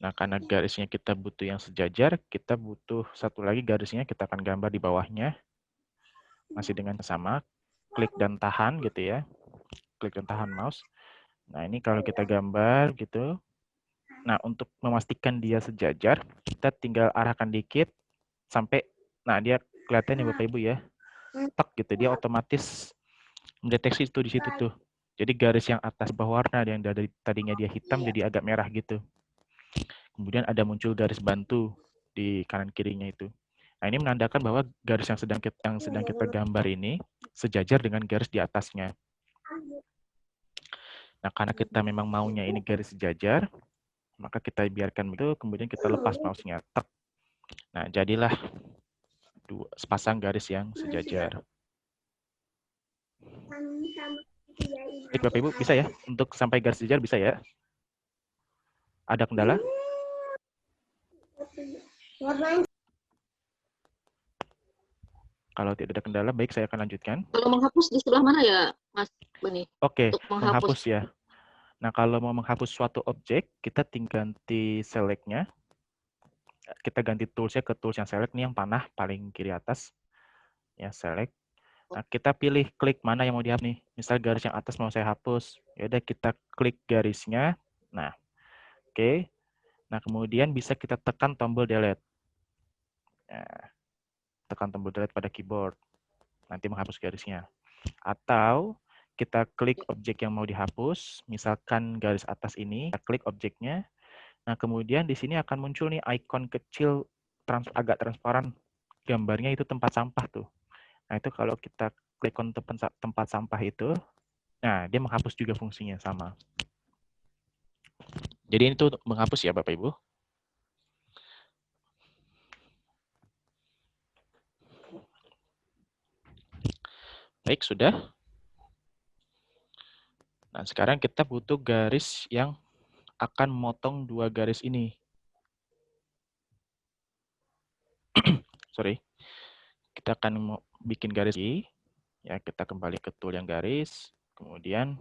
Speaker 3: Nah, karena garisnya kita butuh yang sejajar, kita butuh satu lagi garisnya, kita akan gambar di bawahnya. Masih dengan sama, klik dan tahan gitu ya. Klik dan tahan mouse. Nah, ini kalau kita gambar gitu. Nah, untuk memastikan dia sejajar, kita tinggal arahkan dikit sampai, nah dia kelihatan ya Bapak Ibu ya. Tek gitu, dia otomatis mendeteksi itu di situ tuh. Jadi garis yang atas bawah warna yang dari tadinya dia hitam jadi agak merah gitu. Kemudian ada muncul garis bantu di kanan kirinya itu. Nah, ini menandakan bahwa garis yang sedang kita gambar ini sejajar dengan garis di atasnya. Nah, karena kita memang maunya ini garis sejajar, maka kita biarkan begitu, kemudian kita lepas mouse-nya. Nah, jadilah sepasang garis yang sejajar. Baik, Bapak Ibu, bisa ya? Untuk sampai garis sejajar bisa ya? Ada kendala? Kalau tidak ada kendala, baik saya akan lanjutkan.
Speaker 4: Kalau menghapus di sebelah mana ya, Mas Beni?
Speaker 3: Oke,
Speaker 4: Untuk
Speaker 3: menghapus ya. Nah, kalau mau menghapus suatu objek, kita tinggal ganti select-nya. Kita ganti tools-nya ke tools yang select nih, yang panah paling kiri atas. Ya, select. Nah, kita pilih klik mana yang mau dihapus nih. Misal garis yang atas mau saya hapus. Ya udah kita klik garisnya. Nah, oke. Nah, kemudian bisa kita tekan tombol delete. Nah, tekan tombol delete pada keyboard. Nanti menghapus garisnya. Atau kita klik objek yang mau dihapus, misalkan garis atas ini, kita klik objeknya. Nah, kemudian di sini akan muncul nih ikon kecil agak transparan. Gambarnya itu tempat sampah tuh. Nah, itu kalau kita klik on tempat sampah itu, nah dia menghapus juga fungsinya sama. Jadi ini tuh menghapus ya Bapak Ibu. Baik, sudah. Nah, sekarang kita butuh garis yang akan memotong dua garis ini. Sorry. Kita akan bikin garis ini. Ya, kita kembali ke tool yang garis. Kemudian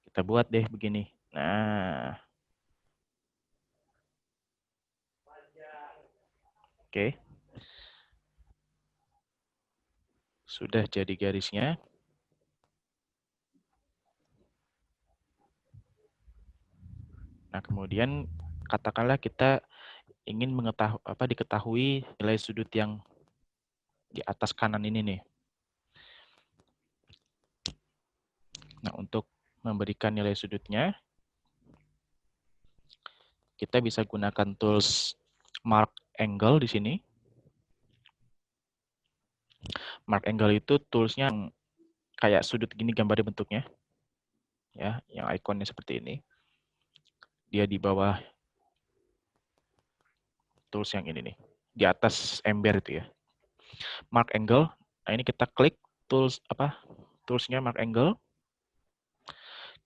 Speaker 3: kita buat deh begini. Nah. Oke. Sudah jadi garisnya. Nah, kemudian katakanlah kita ingin diketahui nilai sudut yang di atas kanan ini nih. Nah, untuk memberikan nilai sudutnya, kita bisa gunakan tools Mark Angle di sini. Mark Angle itu toolsnya kayak sudut gini gambarnya bentuknya. Ya, yang ikonnya seperti ini. Dia di bawah tools yang ini nih. Di atas ember itu ya. Mark Angle. Nah, ini kita klik toolsnya Mark Angle.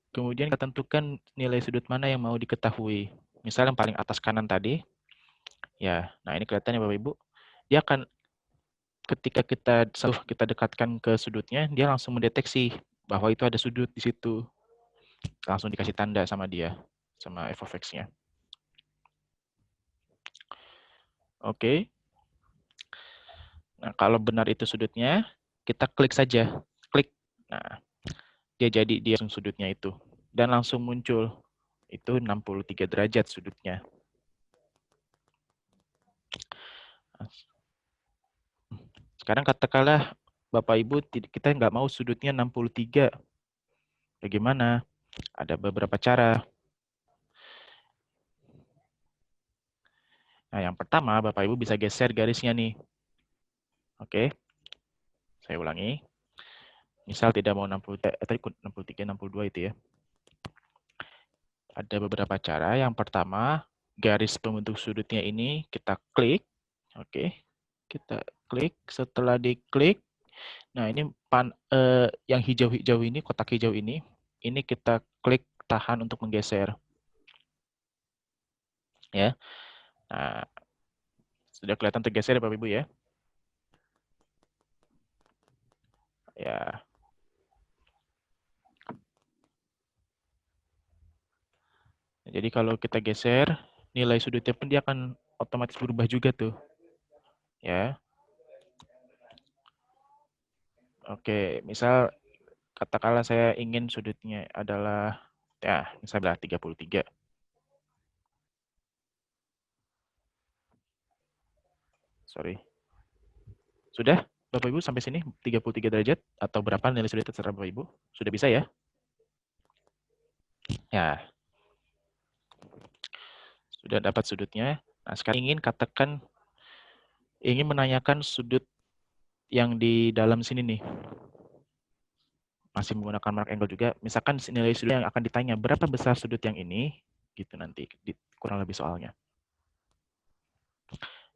Speaker 3: Kemudian kita tentukan nilai sudut mana yang mau diketahui. Misal yang paling atas kanan tadi. Ya, nah ini kelihatan ya Bapak Ibu. Dia akan ketika kita dekatkan ke sudutnya, dia langsung mendeteksi bahwa itu ada sudut di situ. Langsung dikasih tanda sama dia, sama f of x-nya. Oke. Nah, kalau benar itu sudutnya, kita klik saja. Klik. Nah, dia langsung sudutnya itu. Dan langsung muncul. Itu 63 derajat sudutnya. Sekarang katakanlah Bapak Ibu kita nggak mau sudutnya 63. Bagaimana? Ada beberapa cara. Nah, yang pertama Bapak Ibu bisa geser garisnya nih. Oke. Saya ulangi. Misal tidak mau 63, 62 itu ya. Ada beberapa cara. Yang pertama, garis pembentuk sudutnya ini kita klik. Oke. Kita klik. Setelah diklik, nah ini yang hijau-hijau ini, kotak hijau ini kita klik tahan untuk menggeser. Ya. Nah, sudah kelihatan tergeser ya Bapak Ibu ya. Ya. Jadi kalau kita geser, nilai sudutnya pun dia akan otomatis berubah juga tuh. Ya. Oke, misal katakanlah saya ingin sudutnya adalah ya, misalnya 33. Sorry. Sudah Bapak Ibu sampai sini 33 derajat atau berapa nilai sudut terserah Bapak Ibu? Sudah bisa ya? Ya. Sudah dapat sudutnya. Nah, sekarang ingin menanyakan sudut yang di dalam sini nih. Masih menggunakan mark angle juga. Misalkan nilai sudut yang akan ditanya, berapa besar sudut yang ini? Gitu nanti, kurang lebih soalnya.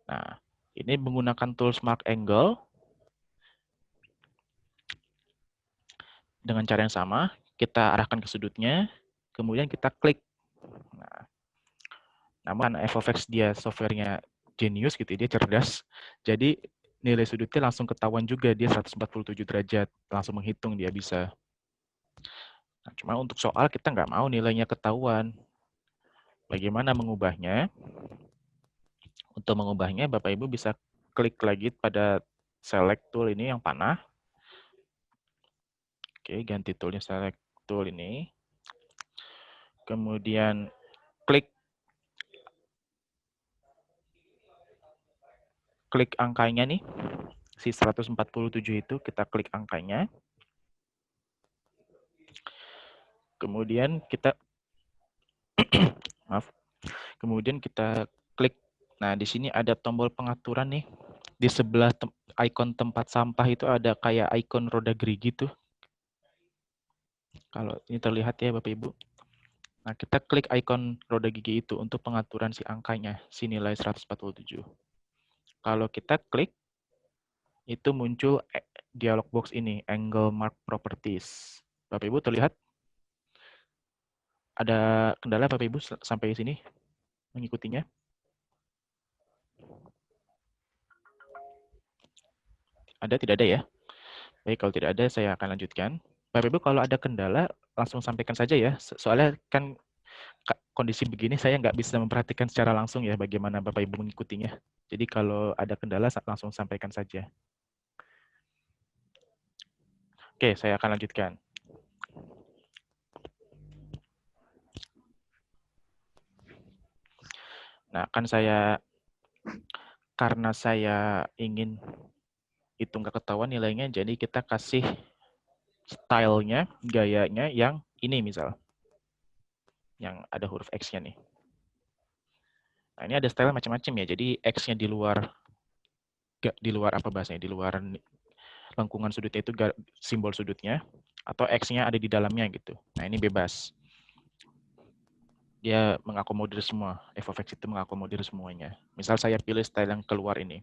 Speaker 3: Nah, ini menggunakan tools mark angle. Dengan cara yang sama, kita arahkan ke sudutnya, kemudian kita klik. Nah, namun f of x dia softwarenya jenius gitu, dia cerdas. Jadi nilai sudutnya langsung ketahuan juga, dia 147 derajat, langsung menghitung dia bisa. Nah, cuma untuk soal kita nggak mau nilainya ketahuan. Bagaimana mengubahnya? Untuk mengubahnya, Bapak Ibu bisa klik lagi pada select tool ini yang panah. Oke, ganti toolnya select tool ini. Kemudian klik angkanya nih, si 147 itu kita klik angkanya. Kemudian kita maaf. Kemudian kita klik. Nah, di sini ada tombol pengaturan nih. Di sebelah ikon tempat sampah itu ada kayak ikon roda gerigi tuh. Kalau ini terlihat ya Bapak Ibu. Nah, kita klik ikon roda gigi itu untuk pengaturan si angkanya, si nilai 147. Kalau kita klik, itu muncul dialog box ini, Angle Mark Properties. Bapak Ibu terlihat? Ada kendala Bapak Ibu sampai sini mengikutinya? Ada, tidak ada ya? Baik, kalau tidak ada saya akan lanjutkan. Bapak Ibu kalau ada kendala langsung sampaikan saja ya. Soalnya kan kondisi begini saya nggak bisa memperhatikan secara langsung ya bagaimana Bapak Ibu mengikutinya. Jadi kalau ada kendala langsung sampaikan saja. Oke, saya akan lanjutkan. Nah, karena saya ingin itu nggak ketahuan nilainya, jadi kita kasih stylenya, gayanya yang ini misal. Yang ada huruf X-nya nih. Nah, ini ada style macam-macam ya, jadi X-nya di luar apa bahasanya, di luar lengkungan sudutnya itu simbol sudutnya, atau X-nya ada di dalamnya gitu. Nah, ini bebas. Dia mengakomodir semua, f of X itu mengakomodir semuanya. Misal saya pilih style yang keluar ini.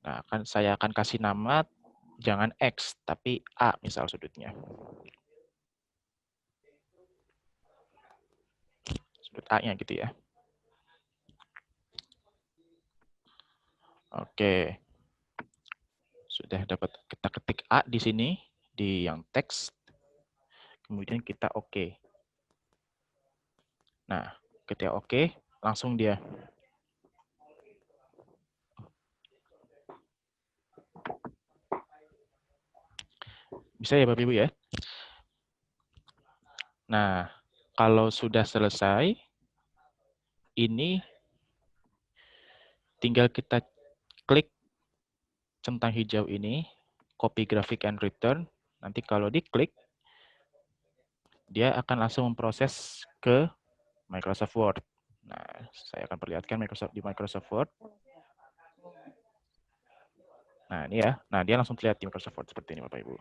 Speaker 3: Nah, saya akan kasih nama, jangan X, tapi A misal sudutnya. Sudut A-nya gitu ya. Oke. Sudah dapat, kita ketik A di sini, di yang teks. Kemudian kita oke. Nah, ketika oke, langsung dia. Bisa ya Bapak Ibu ya? Nah, kalau sudah selesai, ini tinggal kita klik centang hijau ini, copy graphic and return. Nanti kalau diklik, dia akan langsung memproses ke Microsoft Word. Nah, saya akan perlihatkan di Microsoft Word. Nah, ini ya. Nah, dia langsung terlihat di Microsoft Word seperti ini, Bapak Ibu.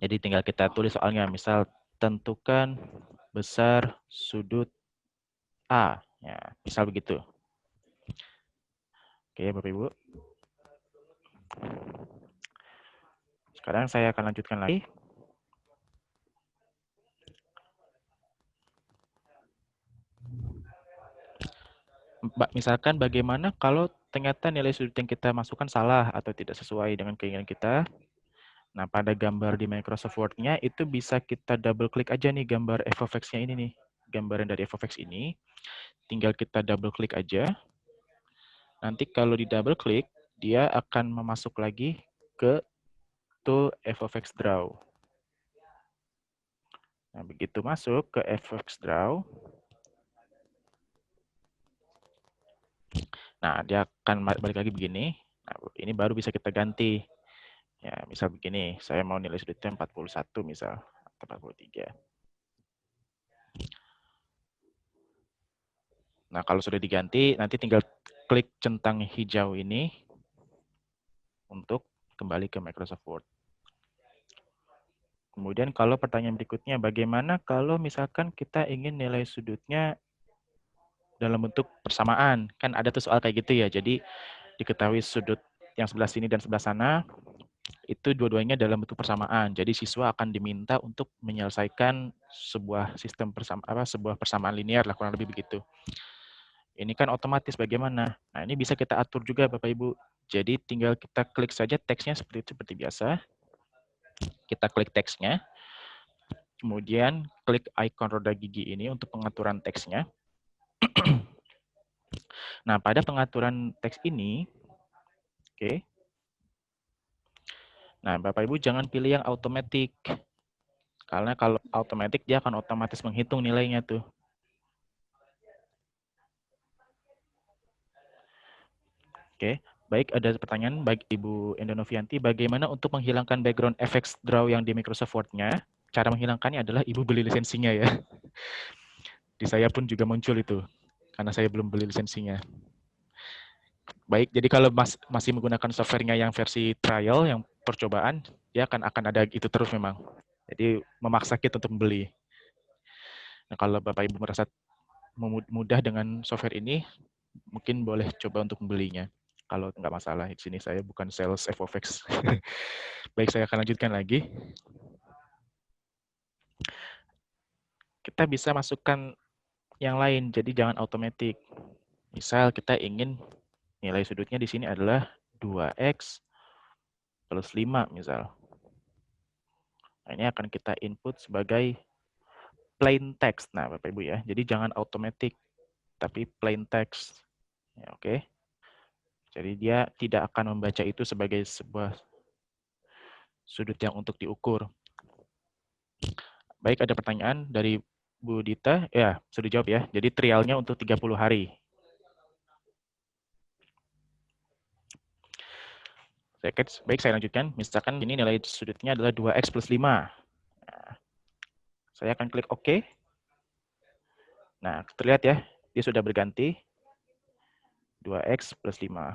Speaker 3: Jadi tinggal kita tulis soalnya, misal tentukan besar sudut A. Ya, misal begitu. Oke, Bapak Ibu. Sekarang saya akan lanjutkan lagi. Misalkan bagaimana kalau ternyata nilai sudut yang kita masukkan salah atau tidak sesuai dengan keinginan kita. Nah, pada gambar di Microsoft Word-nya itu bisa kita double klik aja nih gambar f of X-nya ini nih. Gambaran dari f of X ini. Tinggal kita double klik aja. Nanti kalau di double klik, dia akan memasuk lagi ke tool f of X Draw. Nah, begitu masuk ke f of X Draw, nah dia akan balik lagi begini. Nah, ini baru bisa kita ganti. Ya, misal begini, saya mau nilai sudutnya 41 misal, atau 43. Nah, kalau sudah diganti, nanti tinggal klik centang hijau ini untuk kembali ke Microsoft Word. Kemudian kalau pertanyaan berikutnya, bagaimana kalau misalkan kita ingin nilai sudutnya dalam bentuk persamaan? Kan ada tuh soal kayak gitu ya, jadi diketahui sudut yang sebelah sini dan sebelah sana, itu dua-duanya dalam bentuk persamaan. Jadi siswa akan diminta untuk menyelesaikan sebuah sistem sebuah persamaan linear lah, kurang lebih begitu. Ini kan otomatis bagaimana? Nah, ini bisa kita atur juga Bapak Ibu. Jadi tinggal kita klik saja teksnya seperti itu, seperti biasa. Kita klik teksnya, kemudian klik icon roda gigi ini untuk pengaturan teksnya. Nah, pada pengaturan teks ini, oke. Nah, Bapak Ibu jangan pilih yang automatic. Karena kalau automatic dia akan otomatis menghitung nilainya tuh. Oke, baik, ada pertanyaan bagi Ibu Endonovianti, bagaimana untuk menghilangkan background effects draw yang di Microsoft Word-nya? Cara menghilangkannya adalah Ibu beli lisensinya ya. Di saya pun juga muncul itu, karena saya belum beli lisensinya. Baik, jadi kalau masih menggunakan software-nya yang versi trial, yang percobaan, dia akan ada itu terus memang. Jadi memaksa kita untuk membeli. Nah, kalau Bapak Ibu merasa mudah dengan software ini, mungkin boleh coba untuk membelinya. Kalau nggak masalah, di sini saya bukan sales FOFX. Baik, saya akan lanjutkan lagi. Kita bisa masukkan yang lain, jadi jangan automatic. Misal kita ingin nilai sudutnya di sini adalah 2x plus 5 misal. Nah, ini akan kita input sebagai plain text. Nah, Bapak Ibu ya, jadi jangan automatic, tapi plain text. Ya, oke. Jadi dia tidak akan membaca itu sebagai sebuah sudut yang untuk diukur. Baik, ada pertanyaan dari Bu Dita. Ya, sudah dijawab ya. Jadi trialnya untuk 30 hari. Baik, saya lanjutkan. Misalkan ini nilai sudutnya adalah 2x plus 5. Nah, saya akan klik OK. Nah, terlihat ya, dia sudah berganti 2x plus 5.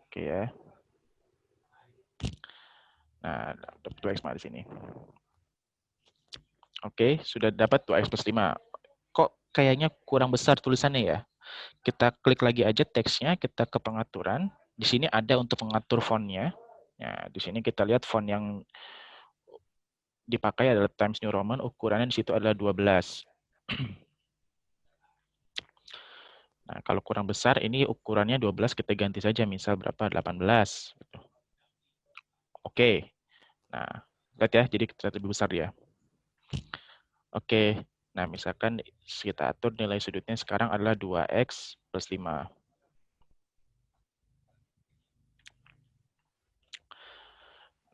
Speaker 3: Oke ya. Nah, dapat 2x di sini. Oke, sudah dapat 2x plus 5. Kok kayaknya kurang besar tulisannya ya? Kita klik lagi aja teksnya, kita ke pengaturan. Di sini ada untuk mengatur fontnya. Nah, di sini kita lihat font yang dipakai adalah Times New Roman, ukurannya di situ adalah 12. Nah, kalau kurang besar, ini ukurannya 12, kita ganti saja, misal berapa? 18. Oke. Nah, lihat ya, jadi kita lebih besar ya. Oke. Nah, misalkan kita atur nilai sudutnya sekarang adalah 2x plus 5.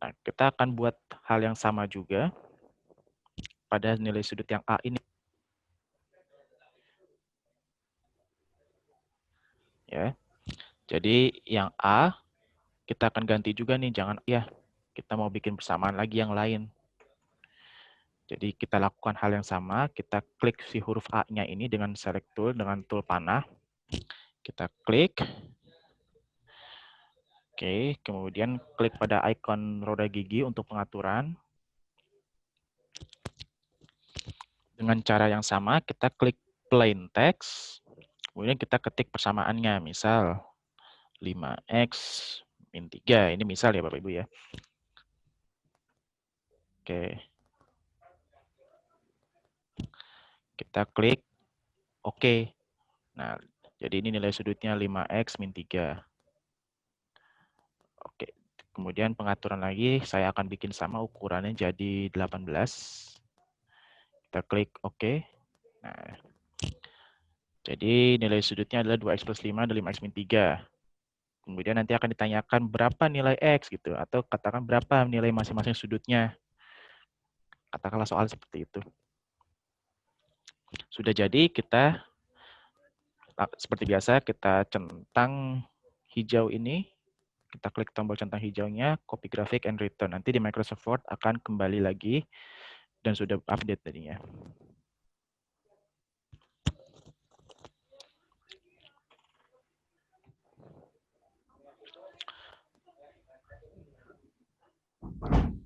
Speaker 3: Nah, kita akan buat hal yang sama juga pada nilai sudut yang A ini. Ya. Jadi yang A kita akan ganti juga nih, jangan ya. Kita mau bikin persamaan lagi yang lain. Jadi kita lakukan hal yang sama, kita klik si huruf A-nya ini dengan select tool, dengan tool panah. Kita klik. Oke, kemudian klik pada icon roda gigi untuk pengaturan. Dengan cara yang sama, kita klik plain text. Kemudian kita ketik persamaannya, misal 5x min 3. Ini misal ya Bapak Ibu ya. Oke. Kita klik OK. Nah, jadi ini nilai sudutnya 5x min 3. Oke. Kemudian pengaturan lagi, saya akan bikin sama ukurannya jadi 18. Kita klik OK. Nah, jadi nilai sudutnya adalah 2x plus 5 dan 5x min 3. Kemudian nanti akan ditanyakan berapa nilai x gitu, atau katakan berapa nilai masing-masing sudutnya. Katakanlah soal seperti itu. Sudah jadi, kita seperti biasa kita centang hijau ini, kita klik tombol centang hijaunya, copy graphic and return. Nanti di Microsoft Word akan kembali lagi dan sudah update tadinya.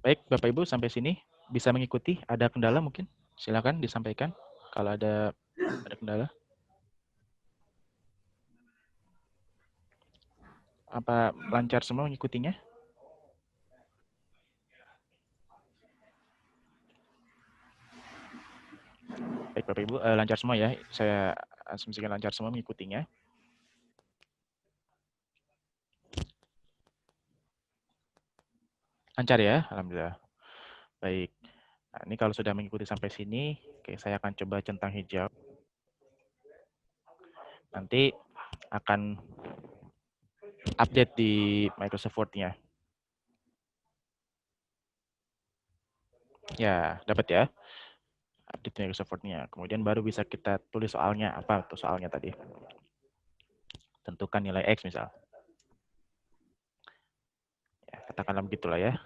Speaker 3: Baik, Bapak Ibu sampai sini bisa mengikuti. Ada kendala mungkin? Silakan disampaikan kalau ada kendala. Apa lancar semua mengikutinya? Baik Bapak Ibu, lancar semua ya. Saya asumsikan lancar semua mengikutinya. Lancar ya, alhamdulillah. Baik. Nah, ini kalau sudah mengikuti sampai sini, oke, saya akan coba centang hijau. Nanti akan update di Microsoft Word-nya. Ya, dapat ya. Update Microsoft Word-nya. Kemudian baru bisa kita tulis soalnya. Apa tuh soalnya tadi? Tentukan nilai X misal. Ya, katakanlah begitulah ya.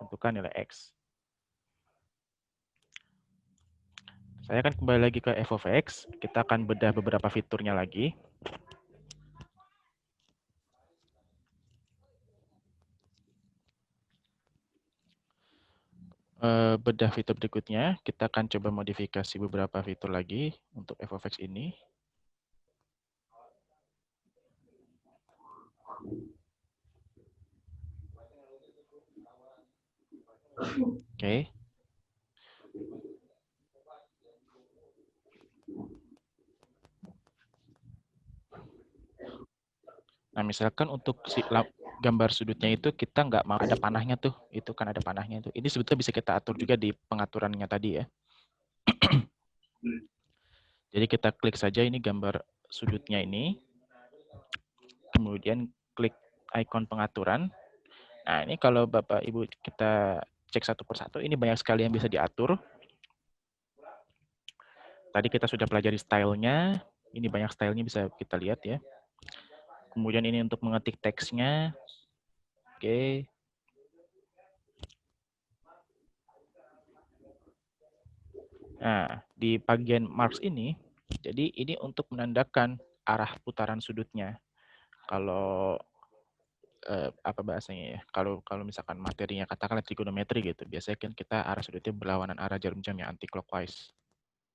Speaker 3: Tentukan nilai X. Saya akan kembali lagi ke f of x. Kita akan bedah beberapa fiturnya lagi. Bedah fitur berikutnya, kita akan coba modifikasi beberapa fitur lagi untuk f of x ini. Oke. Nah, misalkan untuk si gambar sudutnya itu kita nggak mau ada panahnya tuh, itu kan ada panahnya tuh. Ini sebetulnya bisa kita atur juga di pengaturannya tadi ya. Jadi kita klik saja ini gambar sudutnya ini, kemudian klik ikon pengaturan. Nah, ini kalau Bapak Ibu kita cek satu persatu, ini banyak sekali yang bisa diatur. Tadi kita sudah pelajari stylenya, ini banyak stylenya bisa kita lihat ya. Kemudian ini untuk mengetik teksnya. Oke. Nah, di bagian marks ini, jadi ini untuk menandakan arah putaran sudutnya. Kalau apa bahasanya ya? Kalau misalkan materinya katakanlah trigonometri gitu, biasanya kan kita arah sudutnya berlawanan arah jarum jam yang anti clockwise.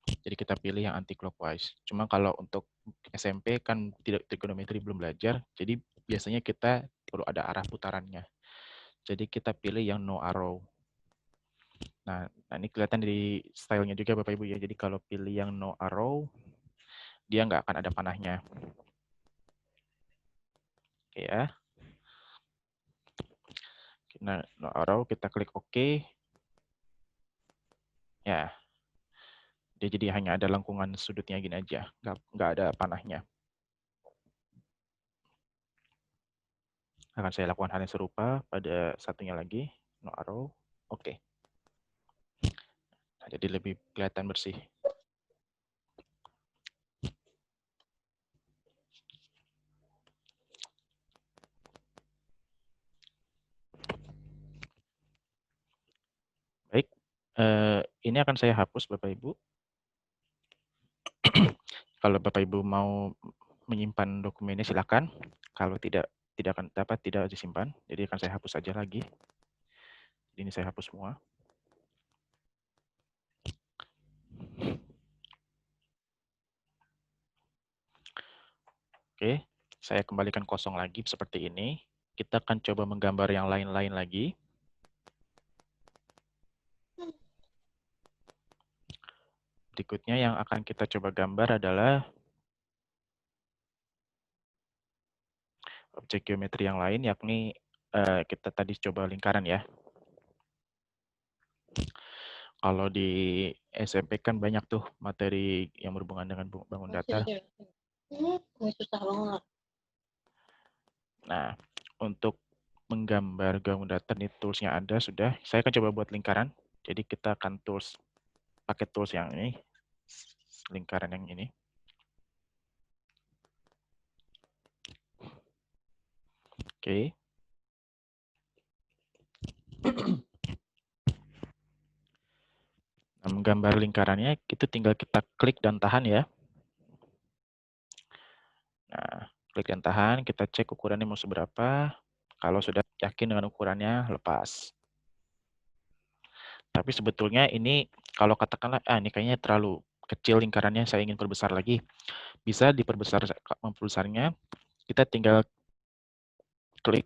Speaker 3: Jadi kita pilih yang anti clockwise. Cuma kalau untuk SMP kan tidak trigonometri belum belajar, jadi biasanya kita perlu ada arah putarannya. Jadi kita pilih yang no arrow. Nah ini kelihatan dari stylenya juga Bapak Ibu ya. Jadi kalau pilih yang no arrow, dia nggak akan ada panahnya. Oke ya. Nah, no arrow, kita klik OK. Ya, dia jadi hanya ada lengkungan sudutnya gini aja, nggak ada panahnya. Akan saya lakukan hal yang serupa pada satunya lagi, no arrow, oke. Nah, jadi lebih kelihatan bersih. Baik, ini akan saya hapus Bapak Ibu. Kalau Bapak Ibu mau menyimpan dokumennya silakan. Kalau tidak akan dapat tidak disimpan. Jadi akan saya hapus saja lagi. Ini saya hapus semua. Oke, saya kembalikan kosong lagi seperti ini. Kita akan coba menggambar yang lain-lain lagi. Berikutnya yang akan kita coba gambar adalah objek geometri yang lain, yakni kita tadi coba lingkaran ya. Kalau di SMP kan banyak tuh materi yang berhubungan dengan bangun datar.
Speaker 4: Ini susah banget.
Speaker 3: Nah, untuk menggambar bangun datar nih toolsnya ada sudah. Saya akan coba buat lingkaran. Jadi kita akan pakai tools yang ini, lingkaran yang ini. Oke. Nah, menggambar lingkarannya, itu tinggal kita klik dan tahan ya. Nah, klik dan tahan, kita cek ukurannya mau seberapa. Kalau sudah yakin dengan ukurannya, lepas. Tapi sebetulnya ini, kalau katakanlah, ini kayaknya terlalu kecil lingkarannya, saya ingin perbesar lagi. Bisa diperbesarnya, kita tinggal klik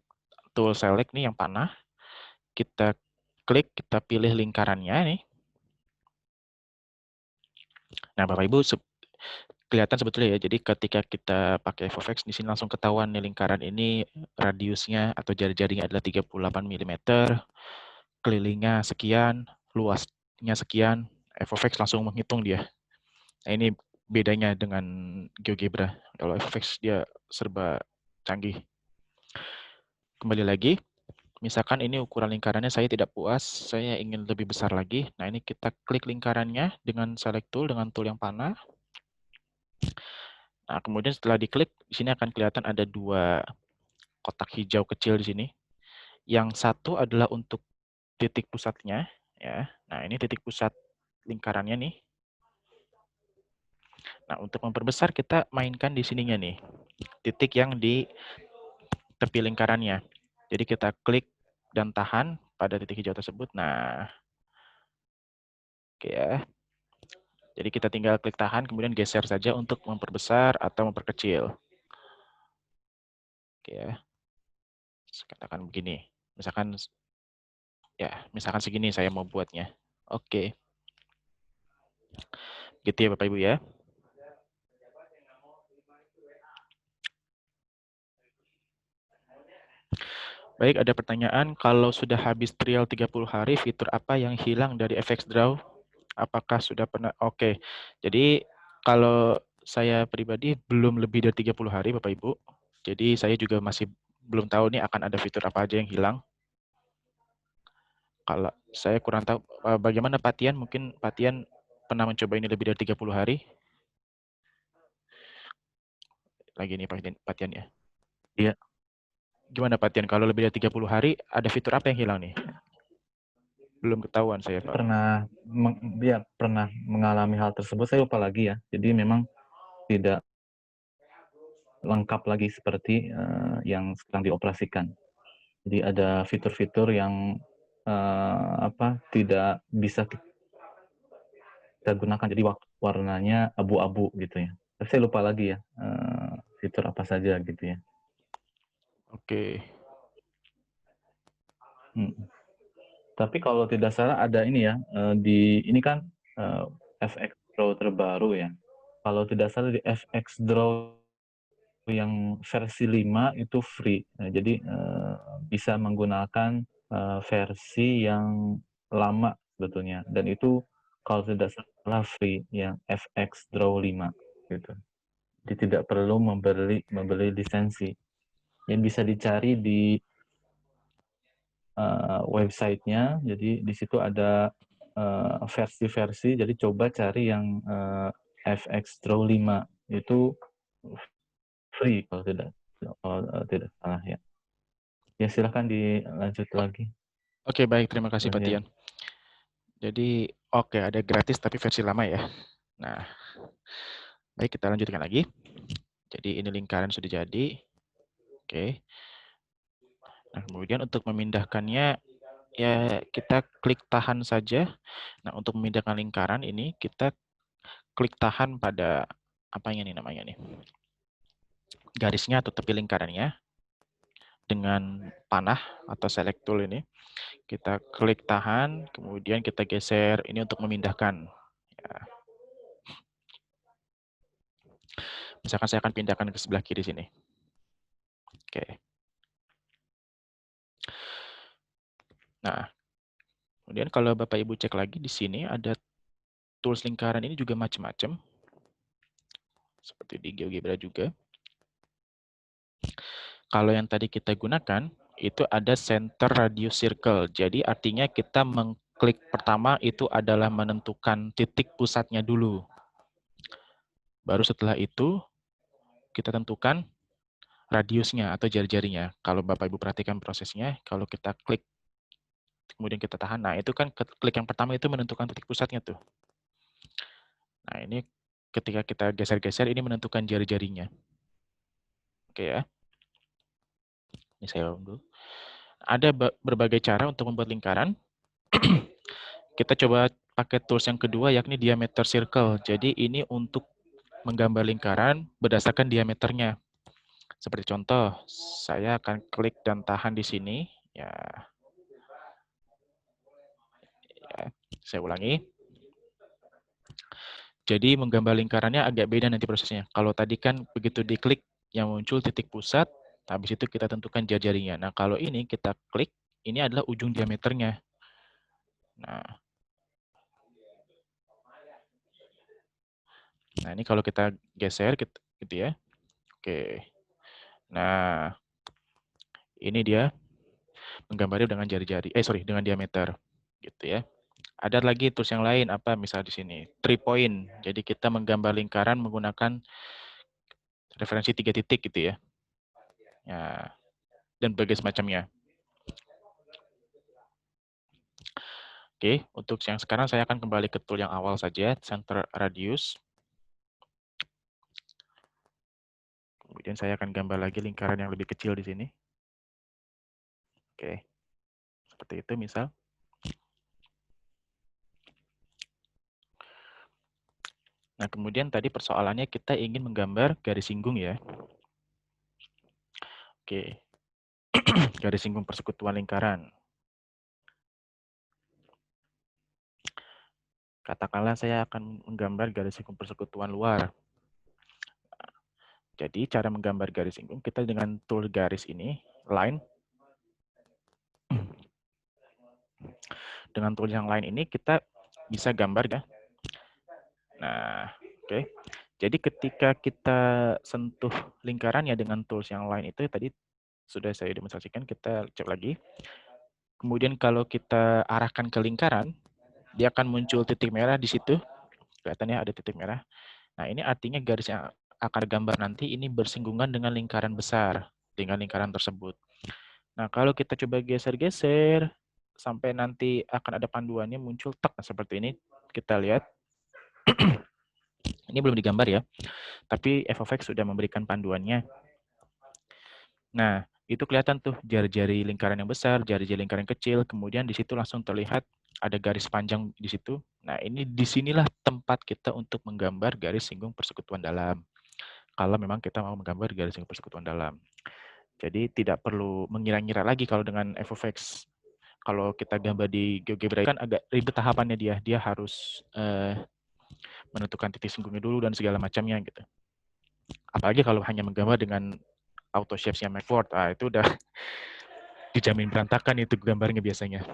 Speaker 3: tool select nih yang panah. Kita klik, kita pilih lingkarannya nih. Nah, Bapak Ibu kelihatan sebetulnya ya. Jadi ketika kita pakai FOVX di sini langsung ketahuan nih lingkaran ini radiusnya atau jari-jarinya adalah 38 mm, kelilingnya sekian, luasnya sekian. FOVX langsung menghitung dia. Nah, ini bedanya dengan GeoGebra. Kalau FOVX dia serba canggih. Kembali lagi, misalkan ini ukuran lingkarannya saya tidak puas, saya ingin lebih besar lagi. Nah, ini kita klik lingkarannya dengan select tool, dengan tool yang panah. Nah, kemudian setelah diklik, di sini akan kelihatan ada 2 kotak hijau kecil di sini. Yang satu adalah untuk titik pusatnya, ya. Nah, ini titik pusat lingkarannya nih. Nah, untuk memperbesar kita mainkan di sininya nih, titik yang di tepi lingkarannya. Jadi kita klik dan tahan pada titik hijau tersebut. Nah, oke ya. Jadi kita tinggal klik tahan, kemudian geser saja untuk memperbesar atau memperkecil. Oke ya. Katakan begini. Misalkan segini saya mau buatnya. Oke. Gitu ya Bapak Ibu ya. Baik, ada pertanyaan, kalau sudah habis trial 30 hari, fitur apa yang hilang dari FX Draw? Apakah sudah pernah? Oke. Jadi kalau saya pribadi belum lebih dari 30 hari Bapak Ibu. Jadi saya juga masih belum tahu nih akan ada fitur apa aja yang hilang. Kalau saya kurang tahu bagaimana Pak Tian, mungkin Pak Tian pernah mencoba ini lebih dari 30 hari? Lagi nih Pak Tian ya.
Speaker 1: Iya.
Speaker 3: Gimana Pak Tian, kalau lebih dari 30 hari ada fitur apa yang hilang nih? Belum ketahuan saya Pak.
Speaker 1: Pernah mengalami hal tersebut, saya lupa lagi ya. Jadi memang tidak lengkap lagi seperti yang sekarang dioperasikan. Jadi ada fitur-fitur yang tidak bisa kita gunakan, jadi warnanya abu-abu gitu ya. Tapi saya lupa lagi ya fitur apa saja gitu ya.
Speaker 3: Oke.
Speaker 1: Tapi kalau tidak salah ada ini ya, ini kan FX Draw terbaru ya. Kalau tidak salah di FX Draw yang versi 5 itu free. Jadi bisa menggunakan versi yang lama sebetulnya. Dan itu kalau tidak salah free yang FX Draw 5 gitu. Jadi tidak perlu membeli lisensi. Yang bisa dicari di websitenya, jadi di situ ada versi-versi, jadi coba cari yang FX Draw 5 itu free kalau tidak salah ya. Ya silahkan dilanjut lagi.
Speaker 3: Oke baik, terima kasih Pak Tian. Jadi oke, ada gratis tapi versi lama ya. Nah, baik kita lanjutkan lagi. Jadi ini lingkaran sudah jadi. Oke. Nah, kemudian untuk memindahkannya ya kita klik tahan saja. Nah, untuk memindahkan lingkaran ini kita klik tahan pada apanya nih namanya nih? Garisnya atau tepi lingkarannya dengan panah atau select tool ini. Kita klik tahan, kemudian kita geser ini untuk memindahkan. Ya. Misalkan saya akan pindahkan ke sebelah kiri sini. Oke. Nah, kemudian kalau Bapak Ibu cek lagi di sini ada tools lingkaran ini juga macam-macam. Seperti di GeoGebra juga. Kalau yang tadi kita gunakan, itu ada center radius circle. Jadi artinya kita mengklik pertama itu adalah menentukan titik pusatnya dulu. Baru setelah itu, kita tentukan radiusnya atau jari-jarinya. Kalau Bapak Ibu perhatikan prosesnya, kalau kita klik, kemudian kita tahan, nah itu kan klik yang pertama itu menentukan titik pusatnya tuh. Nah ini ketika kita geser-geser, ini menentukan jari-jarinya. Oke ya. Ini saya ulang dulu. Ada berbagai cara untuk membuat lingkaran. Kita coba pakai tools yang kedua, yakni diameter circle. Jadi ini untuk menggambar lingkaran berdasarkan diameternya. Seperti contoh, saya akan klik dan tahan di sini. Ya, saya ulangi. Jadi menggambar lingkarannya agak beda nanti prosesnya. Kalau tadi kan begitu diklik yang muncul titik pusat, habis itu kita tentukan jari-jarinya. Nah, kalau ini kita klik, ini adalah ujung diameternya. Nah, ini kalau kita geser gitu ya. Oke. Nah, ini dia menggambarnya dengan jari-jari. Dengan diameter. Gitu ya. Ada lagi tools yang lain, apa misal di sini, 3 point. Jadi kita menggambar lingkaran menggunakan referensi 3 titik gitu ya. Ya, dan berbagai semacamnya. Oke, untuk yang sekarang saya akan kembali ke tool yang awal saja, center radius. Kemudian saya akan gambar lagi lingkaran yang lebih kecil di sini. Oke, seperti itu misal. Nah, kemudian tadi persoalannya kita ingin menggambar garis singgung ya. Oke, garis singgung persekutuan lingkaran. Katakanlah saya akan menggambar garis singgung persekutuan luar. Jadi cara menggambar garis singgung kita dengan tool garis ini, line. Dengan tool yang lain ini kita bisa gambar ya. Nah, oke. Jadi ketika kita sentuh lingkarannya dengan tools yang lain itu tadi sudah saya demonstrasikan, kita cek lagi. Kemudian kalau kita arahkan ke lingkaran, dia akan muncul titik merah di situ. Kelihatannya ada titik merah. Nah, ini artinya garis yang akan gambar nanti ini bersinggungan dengan lingkaran besar, dengan lingkaran tersebut. Nah, kalau kita coba geser-geser, sampai nanti akan ada panduannya muncul tek seperti ini. Kita lihat. Ini belum digambar ya, tapi FFX sudah memberikan panduannya. Nah, itu kelihatan tuh jari-jari lingkaran yang besar, jari-jari lingkaran kecil, kemudian di situ langsung terlihat ada garis panjang di situ. Nah, ini disinilah tempat kita untuk menggambar garis singgung persekutuan dalam. Kalau memang kita mau menggambar garis singgung persekutuan dalam. Jadi tidak perlu mengira-ngira lagi kalau dengan FFX. Kalau kita gambar di GeoGebra kan agak ribet tahapannya dia. Dia harus menentukan titik singgungnya dulu dan segala macamnya gitu. Apalagi kalau hanya menggambar dengan auto shapes-nya Macworld, itu udah dijamin berantakan itu gambarnya biasanya.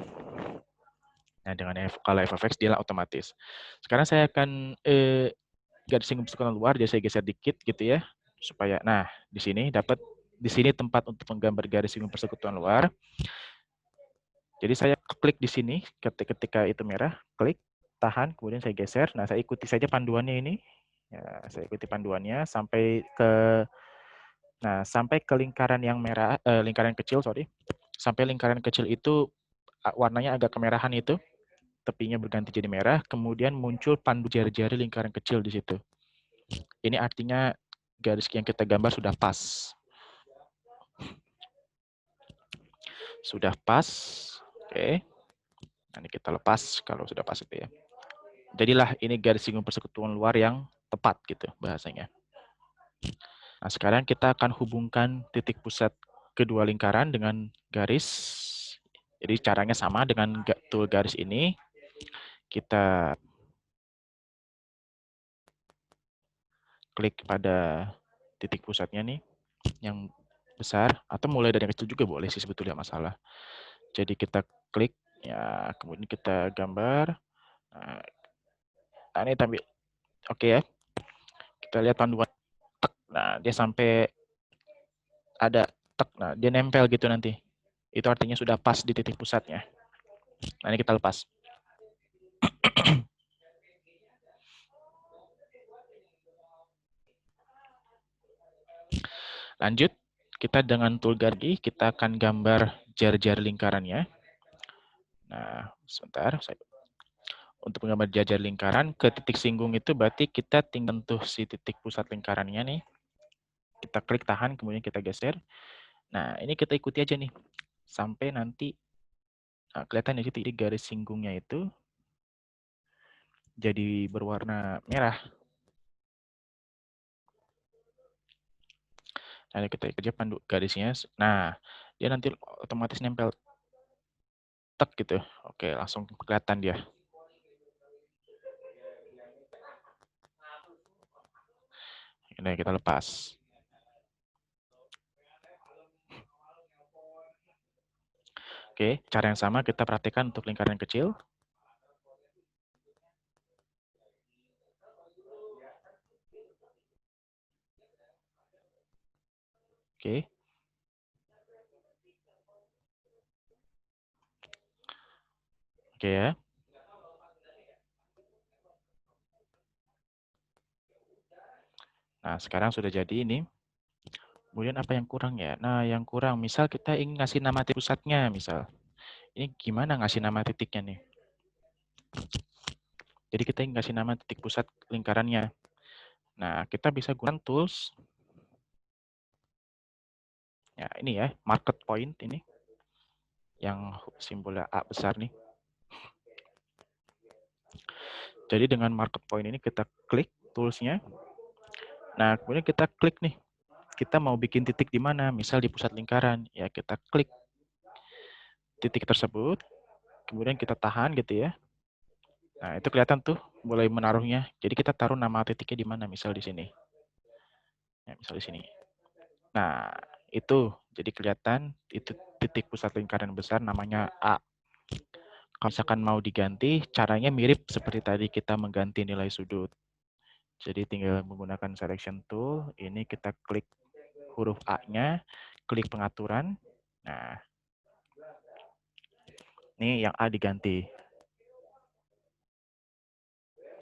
Speaker 3: Nah, dengan kalau FFX dia otomatis. Sekarang saya akan garis singgung persekutuan luar, jadi saya geser dikit gitu ya, supaya di sini tempat untuk menggambar garis singgung persekutuan luar. Jadi saya klik di sini ketika itu merah, klik, tahan, kemudian saya geser. Nah, saya ikuti saja panduannya ini. Ya, saya ikuti panduannya sampai ke lingkaran yang merah, lingkaran kecil, sampai lingkaran kecil itu warnanya agak kemerahan itu, tepinya berganti jadi merah, kemudian muncul pandu jari-jari lingkaran kecil di situ. Ini artinya garis yang kita gambar sudah pas. Sudah pas, oke. Nanti kita lepas kalau sudah pas itu ya. Jadilah ini garis singgung persekutuan luar yang tepat gitu bahasanya. Nah, sekarang kita akan hubungkan titik pusat kedua lingkaran dengan garis. Jadi caranya sama dengan tool garis ini. Kita klik pada titik pusatnya nih, yang besar, atau mulai dari yang kecil juga boleh sih sebetulnya masalah. Jadi kita klik, ya kemudian kita gambar. Nah ini tapi oke ya. Kita lihat panduan. Nah, dia sampai ada tek. Nah, dia nempel gitu nanti. Itu artinya sudah pas di titik pusatnya. Nah, ini kita lepas. Lanjut, kita dengan tool gargi, kita akan gambar jari-jari lingkarannya. Nah, sebentar. Untuk menggambar jari-jari lingkaran, ke titik singgung itu berarti kita tinggal tuh si titik pusat lingkarannya nih. Kita klik, tahan, kemudian kita geser. Nah, ini kita ikuti aja nih. Sampai nanti, kelihatan di situ garis singgungnya itu jadi berwarna merah. Nah, kita kerja pandu garisnya. Nah, dia nanti otomatis nempel tek gitu. Oke, langsung kelihatan dia. Ini kita lepas. Oke, cara yang sama kita praktikkan untuk lingkaran kecil. Oke. Oke ya. Nah, sekarang sudah jadi ini. Kemudian apa yang kurang ya? Nah, yang kurang, misal kita ingin ngasih nama titik pusatnya, misal. Ini gimana ngasih nama titiknya nih? Jadi kita ingin ngasih nama titik pusat lingkarannya. Nah, kita bisa gunakan tools. Ya, ini ya, market point ini. Yang simbolnya A besar nih. Jadi dengan market point ini kita klik toolsnya. Nah, kemudian kita klik nih. Kita mau bikin titik di mana? Misal di pusat lingkaran. Ya, kita klik titik tersebut. Kemudian kita tahan gitu ya. Nah, itu kelihatan tuh mulai menaruhnya. Jadi kita taruh nama titiknya di mana? Misal di sini. Ya, misal di sini. Nah, itu jadi kelihatan itu titik pusat lingkaran besar namanya A. Kalau misalkan mau diganti, caranya mirip seperti tadi kita mengganti nilai sudut. Jadi tinggal menggunakan selection tool, ini kita klik huruf A-nya, klik pengaturan. Nah, ini yang A diganti.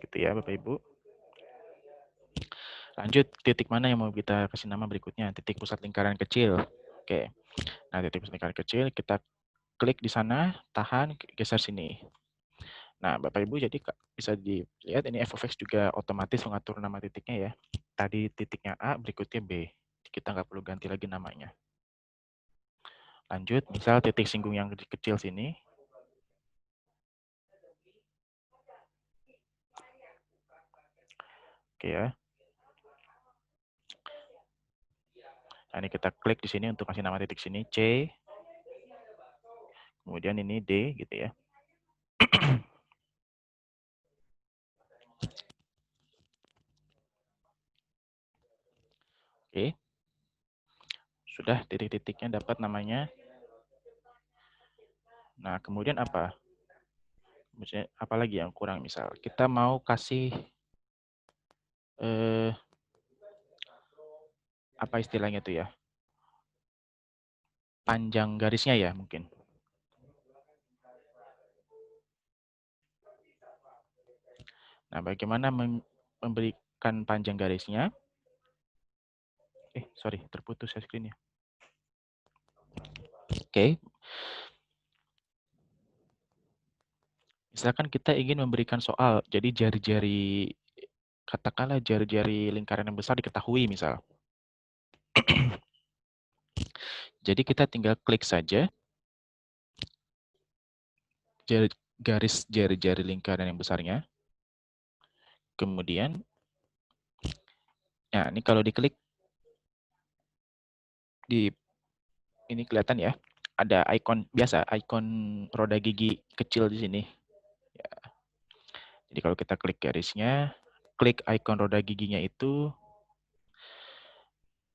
Speaker 3: Gitu ya Bapak Ibu. Lanjut, titik mana yang mau kita kasih nama berikutnya? Titik pusat lingkaran kecil. Oke. Nah, titik pusat lingkaran kecil, kita klik di sana, tahan, geser sini. Nah, Bapak Ibu jadi bisa dilihat ini f(x) juga otomatis mengatur nama titiknya ya. Tadi titiknya A, berikutnya B. Kita nggak perlu ganti lagi namanya. Lanjut, misal titik singgung yang kecil sini. Oke ya. Nah, ini kita klik di sini untuk kasih nama titik sini C. Kemudian ini D gitu ya. Oke. Sudah titik-titiknya dapat namanya. Nah, kemudian apa? Misalnya, apa lagi yang kurang misal? Kita mau kasih apa istilahnya tuh ya? Panjang garisnya ya mungkin. Nah, bagaimana memberikan panjang garisnya? Sorry, terputus ya screen-nya. Oke. Misalkan kita ingin memberikan soal, jadi jari-jari, katakanlah jari-jari lingkaran yang besar diketahui misal. Jadi kita tinggal klik saja garis jari-jari lingkaran yang besarnya. Kemudian, nah ini kalau diklik, ini kelihatan ya, ada ikon biasa, ikon roda gigi kecil di sini. Ya. Jadi kalau kita klik garisnya, klik ikon roda giginya itu,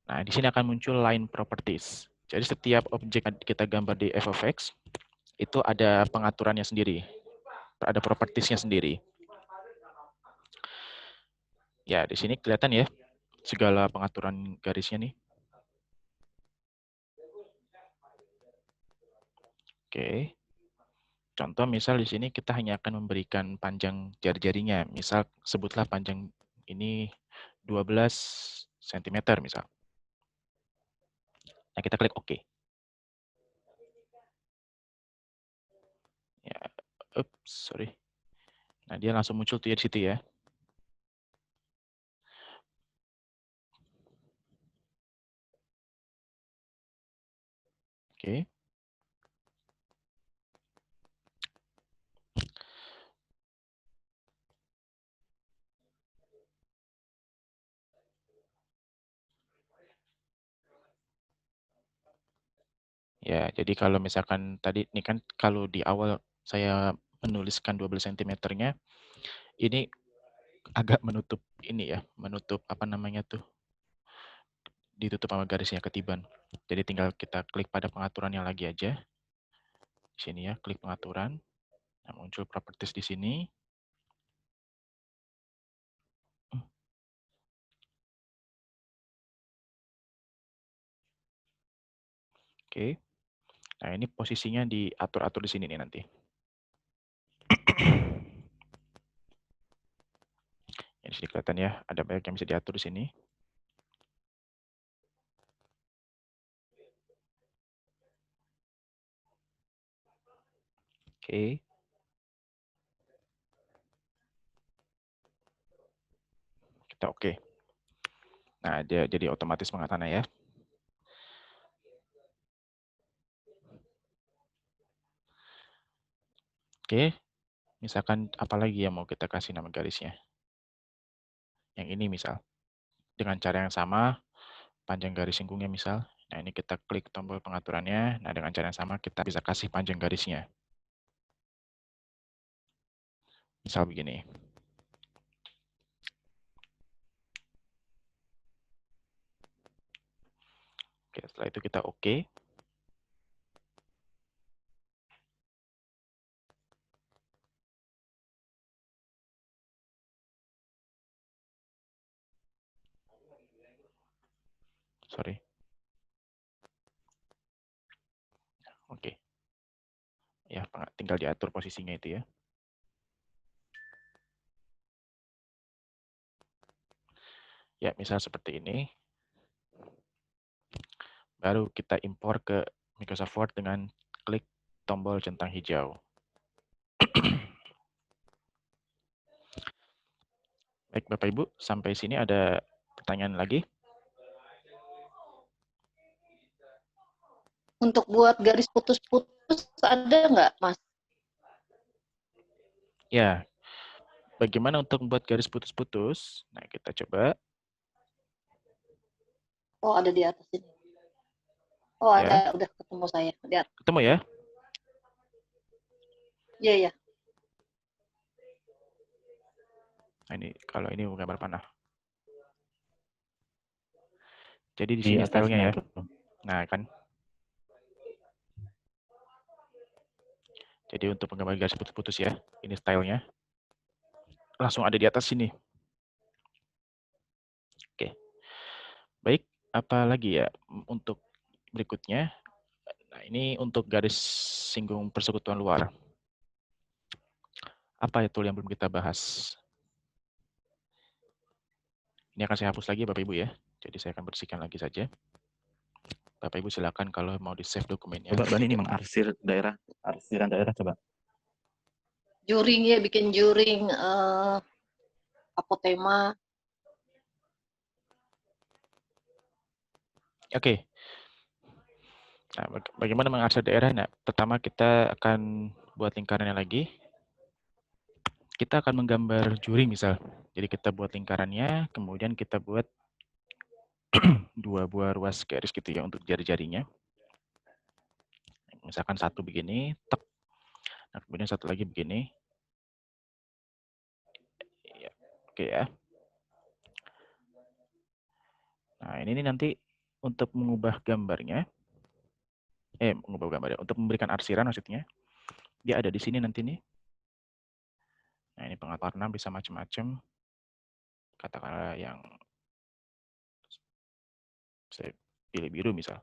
Speaker 3: nah di sini akan muncul line properties. Jadi setiap objek kita gambar di f(x) itu ada pengaturannya sendiri, ada propertiesnya sendiri. Ya di sini kelihatan ya segala pengaturan garisnya nih. Oke. Contoh misal di sini kita hanya akan memberikan panjang jari-jarinya. Misal sebutlah panjang ini 12 cm misal. Nah, kita klik OK. Ya, sorry. Nah, dia langsung muncul tuh ya di situ ya. Oke. Ya, jadi kalau misalkan tadi ini kan kalau di awal saya menuliskan 12 cm-nya, ini agak menutup ini ya, menutup apa namanya tuh, ditutup sama garisnya ketiban. Jadi tinggal kita klik pada pengaturannya lagi aja. Di sini ya, klik pengaturan. Nah, muncul properties di sini. Oke. Nah, ini posisinya diatur-atur di sini nih nanti. Ya, di sini kelihatan ya, ada banyak yang bisa diatur di sini. Oke. Kita oke. Nah, dia jadi otomatis mengatana ya. Oke. Misalkan apalagi yang mau kita kasih nama garisnya. Yang ini misal. Dengan cara yang sama, panjang garis singgungnya misal. Nah, ini kita klik tombol pengaturannya. Nah, dengan cara yang sama kita bisa kasih panjang garisnya. Misal begini. Oke, setelah itu kita oke. Sorry. Oke. Ya, tinggal diatur posisinya itu ya. Ya, misal seperti ini. Baru kita impor ke Microsoft Word dengan klik tombol centang hijau. Baik, Bapak Ibu, sampai sini ada pertanyaan lagi?
Speaker 4: Untuk buat garis putus-putus ada nggak, Mas?
Speaker 3: Ya, bagaimana untuk membuat garis putus-putus? Nah, kita coba.
Speaker 4: Oh, ada di atas ini. Oh,
Speaker 3: Ya.
Speaker 4: ada, udah ketemu saya. Lihat.
Speaker 3: Ketemu ya?
Speaker 4: Iya, iya.
Speaker 3: Nah, ini kalau ini gambar panah. Jadi di
Speaker 1: Di
Speaker 3: sini
Speaker 1: atasnya
Speaker 3: stylenya ya.
Speaker 1: itu.
Speaker 3: Nah, kan. Jadi untuk menggambar garis putus-putus ya, ini stylenya. Langsung ada di atas sini. Oke. Baik, apa lagi ya untuk berikutnya? Nah, ini untuk garis singgung persekutuan luar. Apa itu yang belum kita bahas? Ini akan saya hapus lagi Bapak Ibu ya. Jadi saya akan bersihkan lagi saja. Bapak Ibu silakan kalau mau di-save dokumennya.
Speaker 1: Coba Bani ini mengarsir daerah, arsiran daerah coba.
Speaker 4: Juring ya, bikin juring apotema.
Speaker 3: Oke. Nah, bagaimana mengarsir daerah? Nah, pertama kita akan buat lingkarannya lagi. Kita akan menggambar juring misal. Jadi kita buat lingkarannya, kemudian kita buat 2 buah ruas garis gitu ya untuk jari-jarinya. Misalkan satu begini, tek. Nah, kemudian satu lagi begini. Ya, oke ya. Nah, ini nanti untuk mengubah gambarnya, mengubah gambarnya, untuk memberikan arsiran maksudnya, dia ada di sini nanti nih. Nah, ini pengatur warna bisa macam-macam. Katakanlah yang saya pilih biru misal.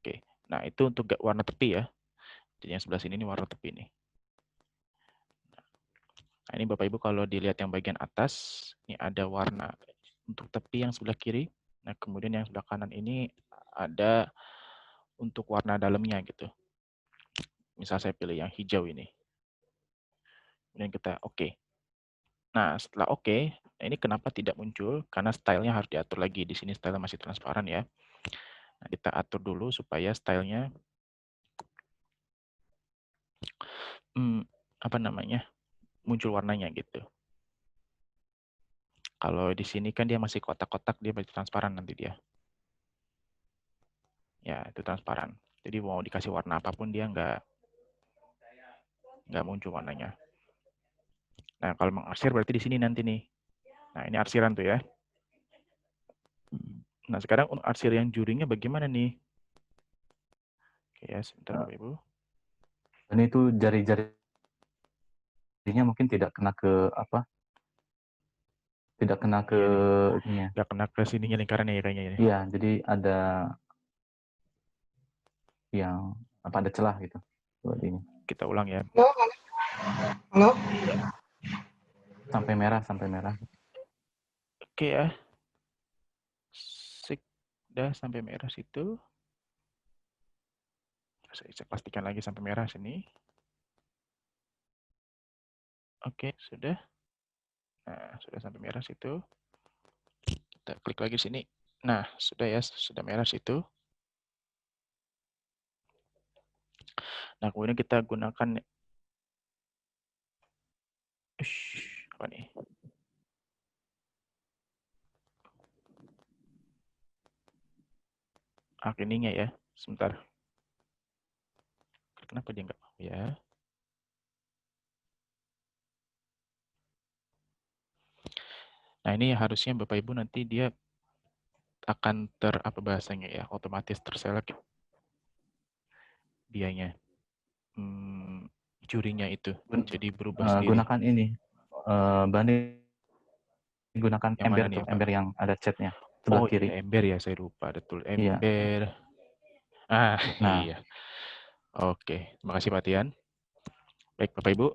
Speaker 3: Oke, nah itu untuk warna tepi ya. Jadi yang sebelah sini ini warna tepi nih. Nah, ini Bapak Ibu kalau dilihat yang bagian atas, ini ada warna untuk tepi yang sebelah kiri. Nah, kemudian yang sebelah kanan ini ada untuk warna dalamnya gitu. Misal saya pilih yang hijau ini. Kemudian kita oke. Nah, setelah oke, ini kenapa tidak muncul? Karena stylenya harus diatur lagi. Di sini style masih transparan ya. Nah, kita atur dulu supaya stylenya apa namanya, muncul warnanya gitu. Kalau di sini kan dia masih kotak-kotak, dia masih transparan nanti dia. Ya, itu transparan. Jadi mau dikasih warna apapun dia nggak muncul warnanya. Nah, kalau mengarsir berarti di sini nanti nih. Nah, ini arsiran tuh ya. Nah, sekarang untuk arsir yang juringnya bagaimana nih? Oke ya, sebentar Bapak Ibu.
Speaker 1: Ini itu jari-jarinya mungkin tidak kena ke apa? Tidak kena ke ininya.
Speaker 3: Nggak kena ke sininya lingkarannya ya kayaknya ini.
Speaker 1: Iya, jadi ada yang apa ada celah gitu buat ini.
Speaker 3: Kita ulang ya.
Speaker 6: Halo?
Speaker 1: Sampai merah, sampai merah.
Speaker 3: Oke ya. Sudah sampai merah situ. Saya pastikan lagi sampai merah sini. Oke, sudah. Nah, sudah sampai merah situ. Kita klik lagi sini. Nah, sudah ya, sudah merah situ. Nah, kemudian kita gunakan apa nih? Ininya ya, sebentar. Kenapa dia nggak mau ya? Nah, ini harusnya Bapak Ibu nanti dia akan apa bahasanya ya, otomatis terselect dianya. Jurinya itu. Jadi berubah sendiri.
Speaker 1: Gunakan ini. Banding gunakan
Speaker 3: Yang
Speaker 1: ember
Speaker 3: mana nih,
Speaker 1: tuh,
Speaker 3: Pak?
Speaker 1: ember yang ada chatnya sebelah kiri.
Speaker 3: Iya, ember ya, saya lupa. Betul,
Speaker 1: Iya.
Speaker 3: ember. Ah,
Speaker 1: Nah.
Speaker 3: iya. Oke, terima kasih Pak Tian. Baik, Bapak Ibu.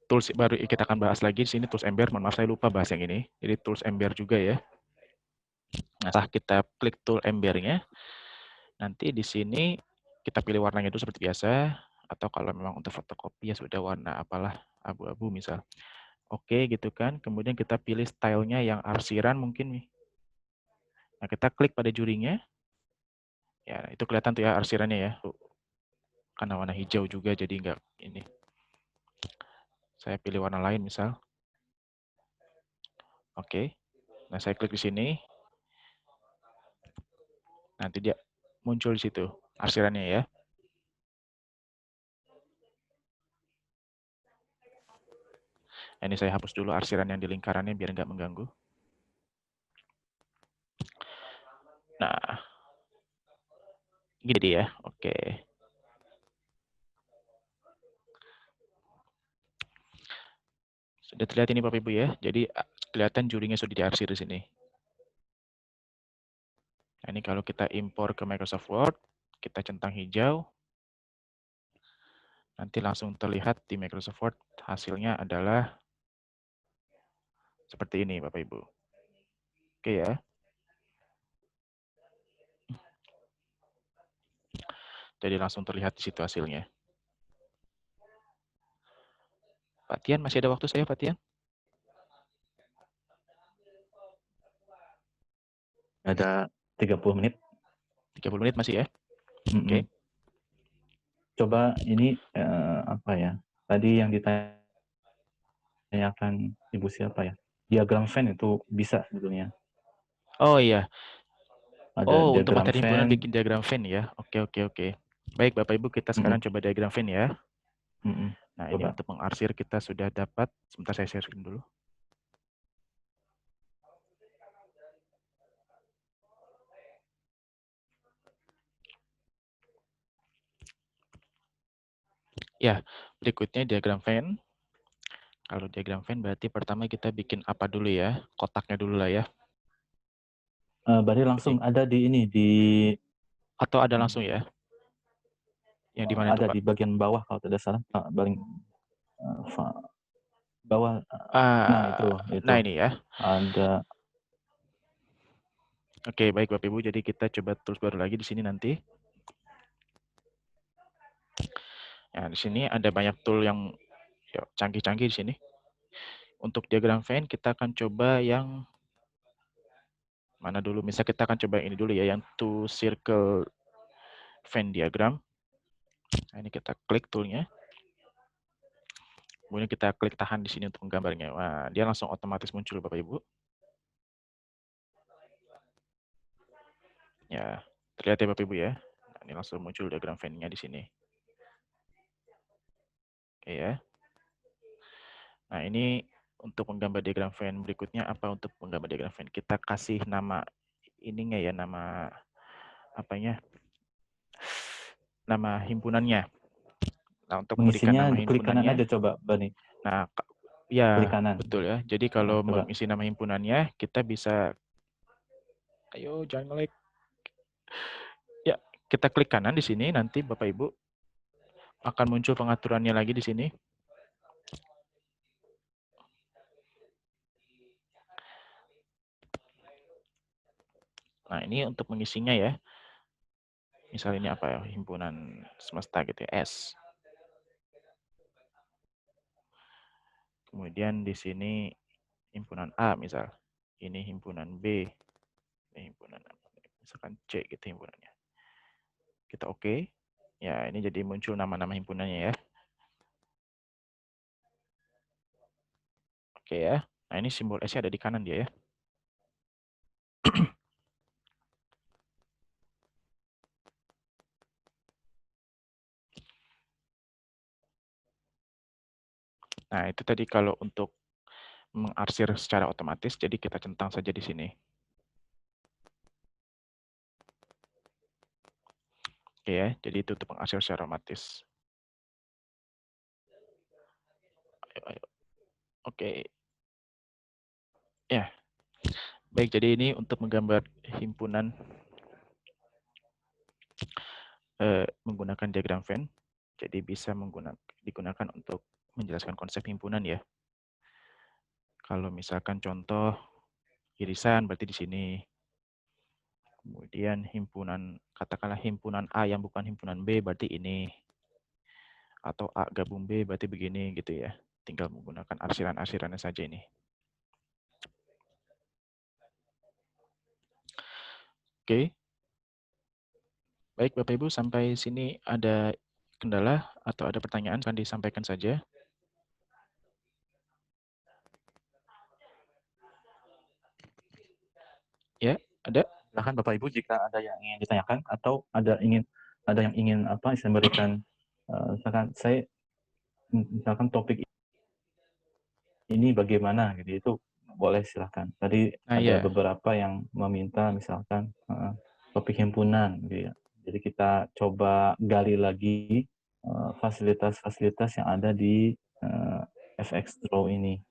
Speaker 3: Tools baru kita akan bahas lagi di sini, tools ember. Mohon maaf saya lupa bahas yang ini. Jadi tools ember juga ya. Nah, setelah kita klik tool embernya, nanti di sini kita pilih warnanya itu seperti biasa, atau kalau memang untuk fotokopi ya sudah warna apalah, abu-abu misal. Oke gitu kan, kemudian kita pilih stylenya yang arsiran mungkin nih. Nah, kita klik pada jurinya. Ya, itu kelihatan tuh ya arsirannya ya. Karena warna hijau juga jadi enggak ini. Saya pilih warna lain misal. Oke. Nah, saya klik di sini. Nanti dia muncul di situ arsirannya ya. Nah, ini saya hapus dulu arsiran yang di lingkarannya biar nggak mengganggu. Nah, gini ya. Oke. Sudah terlihat ini Bapak Ibu ya. Jadi kelihatan jurinya sudah diarsir di sini. Nah, ini kalau kita impor ke Microsoft Word, kita centang hijau. Nanti langsung terlihat di Microsoft Word hasilnya adalah seperti ini Bapak Ibu. Oke ya. Jadi langsung terlihat di situ hasilnya. Pak Tian, masih ada waktu saya Pak Tian?
Speaker 1: Ada 30 menit.
Speaker 3: 30 menit masih ya?
Speaker 1: Oke. Coba ini apa ya? Tadi yang ditanyakan Ibu siapa ya? Diagram Venn itu bisa sebetulnya.
Speaker 3: Oh iya.
Speaker 1: Ada
Speaker 3: untuk
Speaker 1: diagram
Speaker 3: materi himpunan
Speaker 1: Venn.
Speaker 3: bikin diagram Venn ya. Oke. Baik Bapak Ibu, kita sekarang coba diagram Venn ya. Nah, ini untuk mengarsir kita sudah dapat. Sebentar saya share screen dulu. Ya, berikutnya diagram Venn. Kalau diagram Venn berarti pertama kita bikin apa dulu ya? Kotaknya dulu lah ya.
Speaker 1: Berarti langsung ada di ini di
Speaker 3: atau ada langsung ya? Yang di mana
Speaker 1: ada
Speaker 3: tuh, Pak?
Speaker 1: di bagian bawah kalau tidak salah, paling bawah. Nah, itu.
Speaker 3: Nah, ini ya.
Speaker 1: Ada.
Speaker 3: Oke, baik Bapak Ibu. Jadi kita coba tools baru lagi di sini nanti. Nah, di sini ada banyak tool yang canggih-canggih di sini. Untuk diagram Venn kita akan coba yang mana dulu? Misal kita akan coba ini dulu ya, yang two circle Venn diagram. Nah, ini kita klik toolnya. Kemudian kita klik tahan di sini untuk menggambarnya. Wah, dia langsung otomatis muncul Bapak Ibu. Ya, terlihat ya Bapak Ibu ya. Nah, ini langsung muncul diagram Venn-nya di sini. Oke ya. Nah, ini untuk menggambar diagram Venn berikutnya apa untuk menggambar diagram Venn? Kita kasih nama ininya ya, nama apanya? Nama himpunannya. Nah, untuk memberikan
Speaker 1: Mengisinya
Speaker 3: nama
Speaker 1: klik kanan
Speaker 3: himpunannya,
Speaker 1: aja coba, Bani.
Speaker 3: nah
Speaker 1: Klik
Speaker 3: ya
Speaker 1: kanan.
Speaker 3: betul ya. Jadi kalau
Speaker 1: Coba.
Speaker 3: mengisi nama himpunannya, kita bisa, ayo jangan ngelik. Ya, kita klik kanan di sini, nanti Bapak Ibu akan muncul pengaturannya lagi di sini. Nah, ini untuk mengisinya ya. Misal ini apa ya, himpunan semesta gitu ya, S. Kemudian di sini himpunan A misal. Ini himpunan B. Ini himpunan misalkan C gitu himpunannya. Kita oke. Ya, ini jadi muncul nama-nama himpunannya ya. Oke ya. Nah, ini simbol S-nya ada di kanan dia ya. Nah, itu tadi kalau untuk mengarsir secara otomatis, jadi kita centang saja di sini. Oke ya, jadi itu untuk mengarsir secara otomatis. Ayo. Oke. Ya. Baik, jadi ini untuk menggambar himpunan menggunakan diagram Venn. Jadi bisa digunakan untuk menjelaskan konsep himpunan ya. Kalau misalkan contoh irisan berarti di sini. Kemudian himpunan, katakanlah himpunan A yang bukan himpunan B berarti ini. Atau A gabung B berarti begini gitu ya. Tinggal menggunakan arsiran-arsirannya saja ini. Oke. Baik Bapak Ibu, sampai sini ada kendala atau ada pertanyaan akan disampaikan saja. Ya, ada?
Speaker 1: Silahkan Bapak Ibu jika ada yang ingin ditanyakan atau ada yang ingin apa saya berikan misalkan topik ini bagaimana gitu itu boleh silahkan. Tadi
Speaker 3: Nah
Speaker 1: ada
Speaker 3: ya,
Speaker 1: beberapa yang meminta misalkan topik himpunan gitu ya. Jadi kita coba gali lagi fasilitas-fasilitas yang ada di FX Draw ini.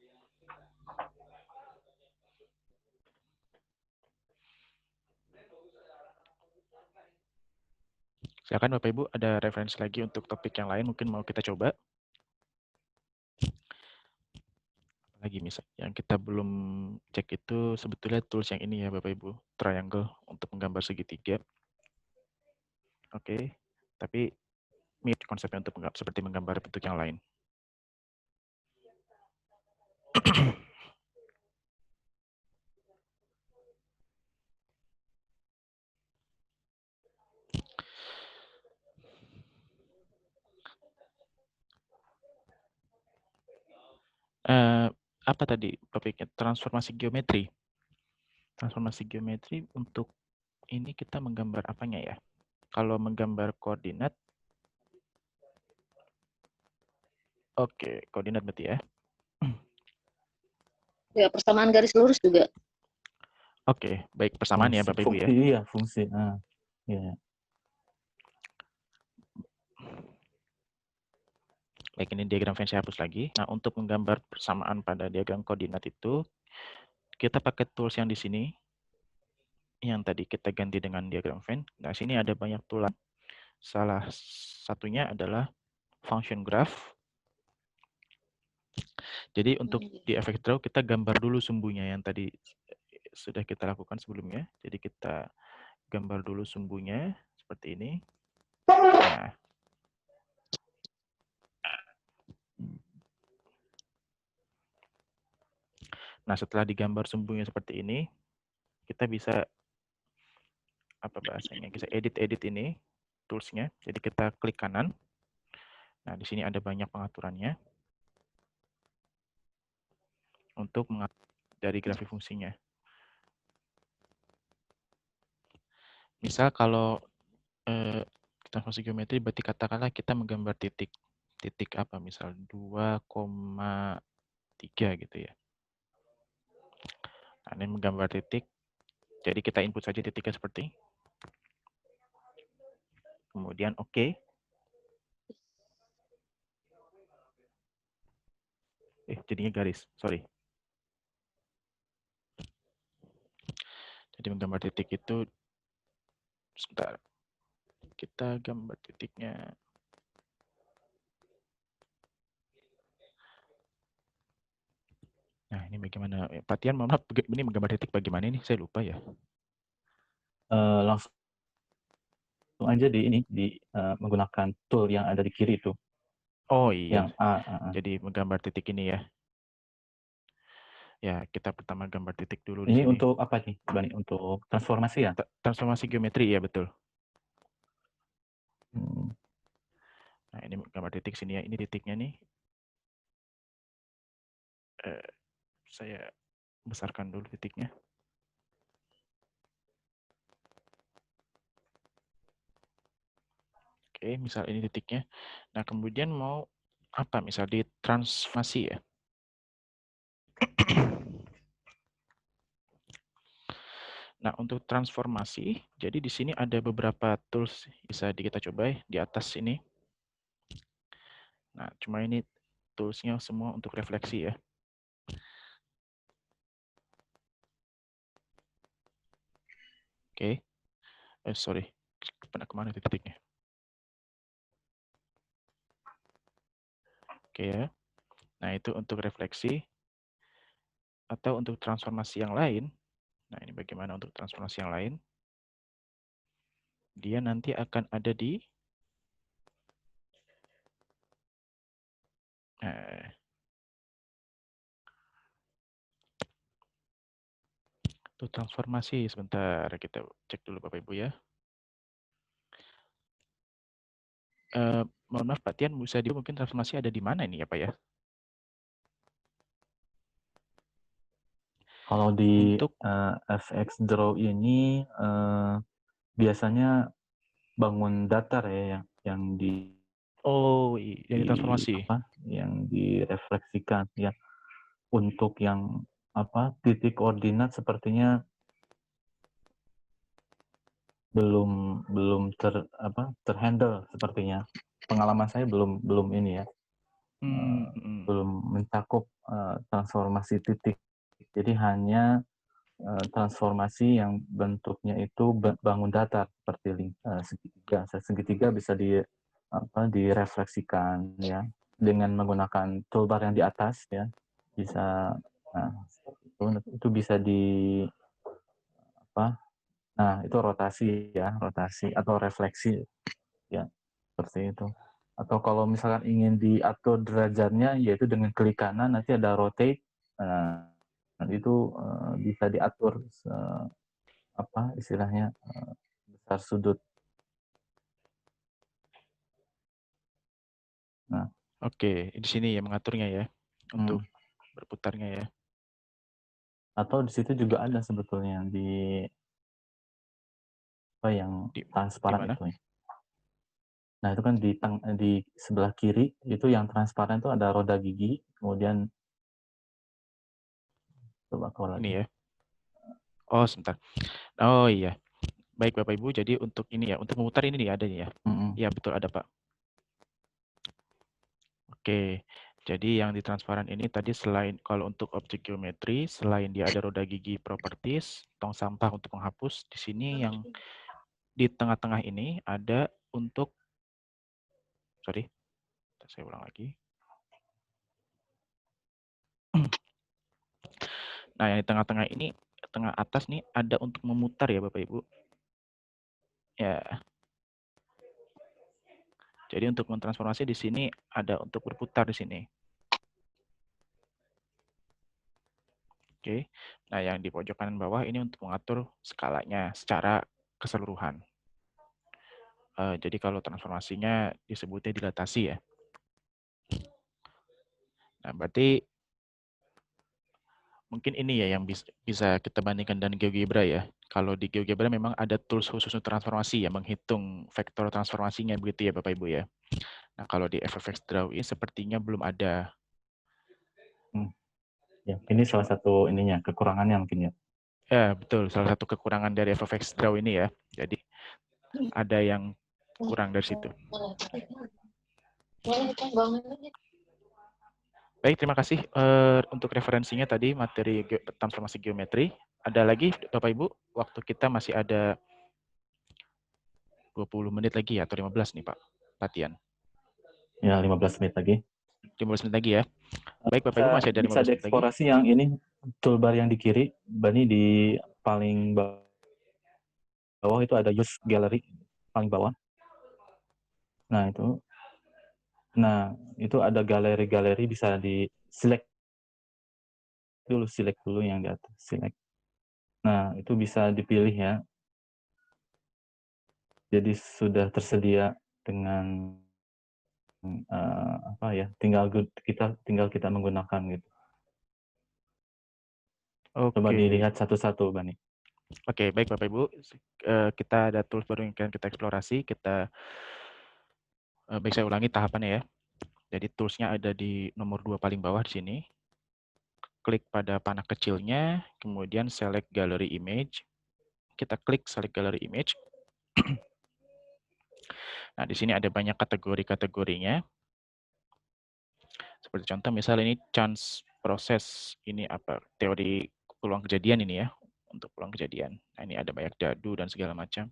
Speaker 3: silakan Bapak Ibu ada referensi lagi untuk topik yang lain mungkin mau kita coba. Lagi misal yang kita belum cek itu sebetulnya tools yang ini ya Bapak Ibu, triangle untuk menggambar segitiga. Oke, tapi mirip konsepnya untuk seperti menggambar bentuk yang lain. Apa tadi topiknya? Transformasi geometri. Transformasi geometri untuk ini kita menggambar apanya ya? Kalau menggambar koordinat, oke, koordinat berarti ya.
Speaker 4: Ya, persamaan garis lurus juga.
Speaker 3: Oke, baik persamaan ya Bapak Ibu ya.
Speaker 1: Fungsi, iya, fungsi. Ya.
Speaker 3: Baik, ini diagram Venn saya hapus lagi. Nah, untuk menggambar persamaan pada diagram koordinat itu, kita pakai tools yang di sini. Yang tadi kita ganti dengan diagram Venn. Nah, sini ada banyak tulang. Salah satunya adalah function graph. Jadi untuk di efek draw kita gambar dulu sumbunya yang tadi sudah kita lakukan sebelumnya. Jadi kita gambar dulu sumbunya seperti ini. Nah, setelah digambar sumbunya seperti ini, kita bisa apa bahasanya? Kita edit ini toolsnya. Jadi kita klik kanan. Nah, di sini ada banyak pengaturannya untuk mengatur dari grafik fungsinya. misal kalau transformasi geometri berarti katakanlah kita menggambar titik apa misal 2,3 gitu ya. Nah, ini menggambar titik. Jadi kita input saja titiknya seperti ini. Kemudian oke. Jadinya garis, sorry. Jadi menggambar titik itu, sebentar. Kita gambar titiknya. Nah, ini bagaimana? Pak Tian, mohon maaf, ini menggambar titik bagaimana ini? Saya lupa ya.
Speaker 1: Langsung aja menggunakan tool yang ada di kiri itu.
Speaker 3: Oh iya,
Speaker 1: Yang A.
Speaker 3: jadi menggambar titik ini ya. Ya, kita pertama gambar titik dulu di
Speaker 1: Ini
Speaker 3: sini.
Speaker 1: untuk apa nih, Bani? Untuk transformasi ya?
Speaker 3: Transformasi geometri, ya betul.
Speaker 1: Hmm.
Speaker 3: Nah, ini gambar titik sini ya. Ini titiknya nih. Saya besarkan dulu titiknya. Oke, misal ini titiknya. Nah, kemudian mau apa? Misal di transformasi ya. Nah, untuk transformasi, jadi di sini ada beberapa tools bisa kita coba di atas ini. Nah, cuma ini toolsnya semua untuk refleksi ya. Oke, sorry, kemana titiknya? Oke ya. Nah, itu untuk refleksi. Atau untuk transformasi yang lain. Nah, ini bagaimana untuk transformasi yang lain? Dia nanti akan ada di untuk transformasi. Sebentar, kita cek dulu Bapak Ibu ya. Mohon maaf Pak Tian, bisa mungkin transformasi ada di mana ini ya Pak ya?
Speaker 1: Kalau di
Speaker 3: Untuk
Speaker 1: FX Draw ini biasanya bangun datar ya yang di
Speaker 3: yang transformasi.
Speaker 1: yang direfleksikan ya. Untuk yang titik koordinat sepertinya belum terhandle sepertinya. Pengalaman saya belum ini ya. Belum mencakup transformasi titik. Jadi hanya transformasi yang bentuknya itu bangun datar seperti segitiga. Segitiga bisa direfleksikan ya dengan menggunakan toolbar yang di atas ya. Bisa itu bisa itu rotasi ya, rotasi atau refleksi ya, seperti itu. Atau kalau misalkan ingin diatur derajatnya, yaitu dengan klik kanan nanti ada rotate, nanti itu bisa diatur istilahnya besar sudut. Nah,
Speaker 3: oke, di sini ya mengaturnya ya untuk berputarnya ya.
Speaker 1: Atau di situ juga ada sebetulnya yang transparan itu. Nah, itu kan di sebelah kiri itu yang transparan itu ada roda gigi, kemudian coba kalau lagi.
Speaker 3: Ini ya. Oh, sebentar. Oh iya. Baik Bapak Ibu, jadi untuk ini ya, untuk memutar ini nih ada ya. Iya, betul ada Pak. Oke. Jadi yang di transparan ini tadi selain kalau untuk objek geometri, selain dia ada roda gigi properties, tong sampah untuk menghapus, di sini yang di tengah-tengah ini ada untuk, sorry, saya ulang lagi. Nah, yang di tengah-tengah ini, tengah atas nih ada untuk memutar ya Bapak Ibu. Ya. Jadi untuk mentransformasi di sini ada untuk berputar di sini. Oke. Nah, yang di pojok kanan bawah ini untuk mengatur skalanya secara keseluruhan. Jadi kalau transformasinya disebutnya dilatasi ya. Nah, berarti mungkin ini ya yang bisa kita bandingkan dengan GeoGebra ya. Kalau di GeoGebra memang ada tools khusus untuk transformasi ya, menghitung vektor transformasinya begitu ya Bapak Ibu ya. Nah kalau di FFX Draw ini sepertinya belum ada.
Speaker 1: Ya, ini salah satu ininya kekurangannya mungkin ya.
Speaker 3: Ya betul, salah satu kekurangan dari FFX Draw ini ya. Jadi ada yang kurang dari situ. Baik, terima kasih untuk referensinya tadi materi transformasi geometri. Ada lagi Bapak Ibu, waktu kita masih ada 20 menit lagi atau 15 nih Pak latihan.
Speaker 1: Ya, 15 menit lagi.
Speaker 3: 15 menit lagi ya. Baik Bapak Ibu, masih ada 15
Speaker 1: Bisa
Speaker 3: menit lagi.
Speaker 1: dieksplorasi yang ini toolbar yang di kiri, Bani di paling bawah itu ada use gallery paling bawah. Nah, itu ada galeri-galeri bisa di select dulu yang di atas, select. Nah, itu bisa dipilih ya. Jadi sudah tersedia dengan tinggal kita menggunakan gitu. Coba
Speaker 3: Oke.
Speaker 1: dilihat satu-satu, Bani.
Speaker 3: Oke, baik Bapak Ibu. Kita ada tools baru yang akan kita eksplorasi. Baik saya ulangi tahapannya ya. Jadi toolsnya ada di nomor 2 paling bawah di sini. Klik pada panah kecilnya, kemudian select gallery image. Kita klik select gallery image. Nah, di sini ada banyak kategori-kategorinya. Seperti contoh misal ini chance proses, ini apa? Teori peluang kejadian ini ya, untuk peluang kejadian. Nah, ini ada banyak dadu dan segala macam.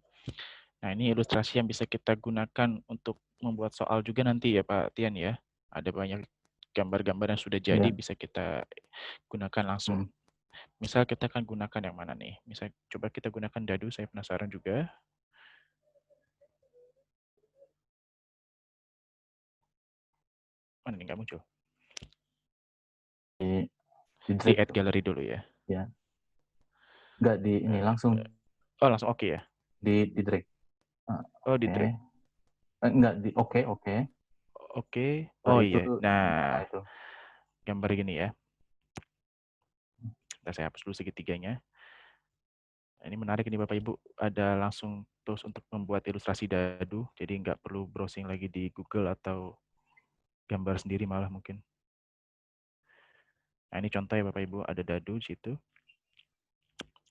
Speaker 3: Nah, ini ilustrasi yang bisa kita gunakan untuk membuat soal juga nanti ya Pak Tian ya. Ada banyak gambar-gambar yang sudah jadi bisa kita gunakan langsung. Misal kita akan gunakan yang mana nih? Misal coba kita gunakan dadu, saya penasaran juga. Mana nih nggak muncul? Di add gallery dulu ya.
Speaker 1: Ya. Nggak di ini langsung.
Speaker 3: Oh langsung oke ya?
Speaker 1: Di drag.
Speaker 3: Oh di drag.
Speaker 1: Enggak di oke.
Speaker 3: Oke. Oh iya. Nah,
Speaker 1: itu.
Speaker 3: gambar gini ya. Saya hapus dulu segitiganya. Nah, ini menarik ini Bapak Ibu. Ada langsung tools untuk membuat ilustrasi dadu. Jadi nggak perlu browsing lagi di Google atau gambar sendiri malah mungkin. Nah ini contoh ya Bapak Ibu. Ada dadu di situ.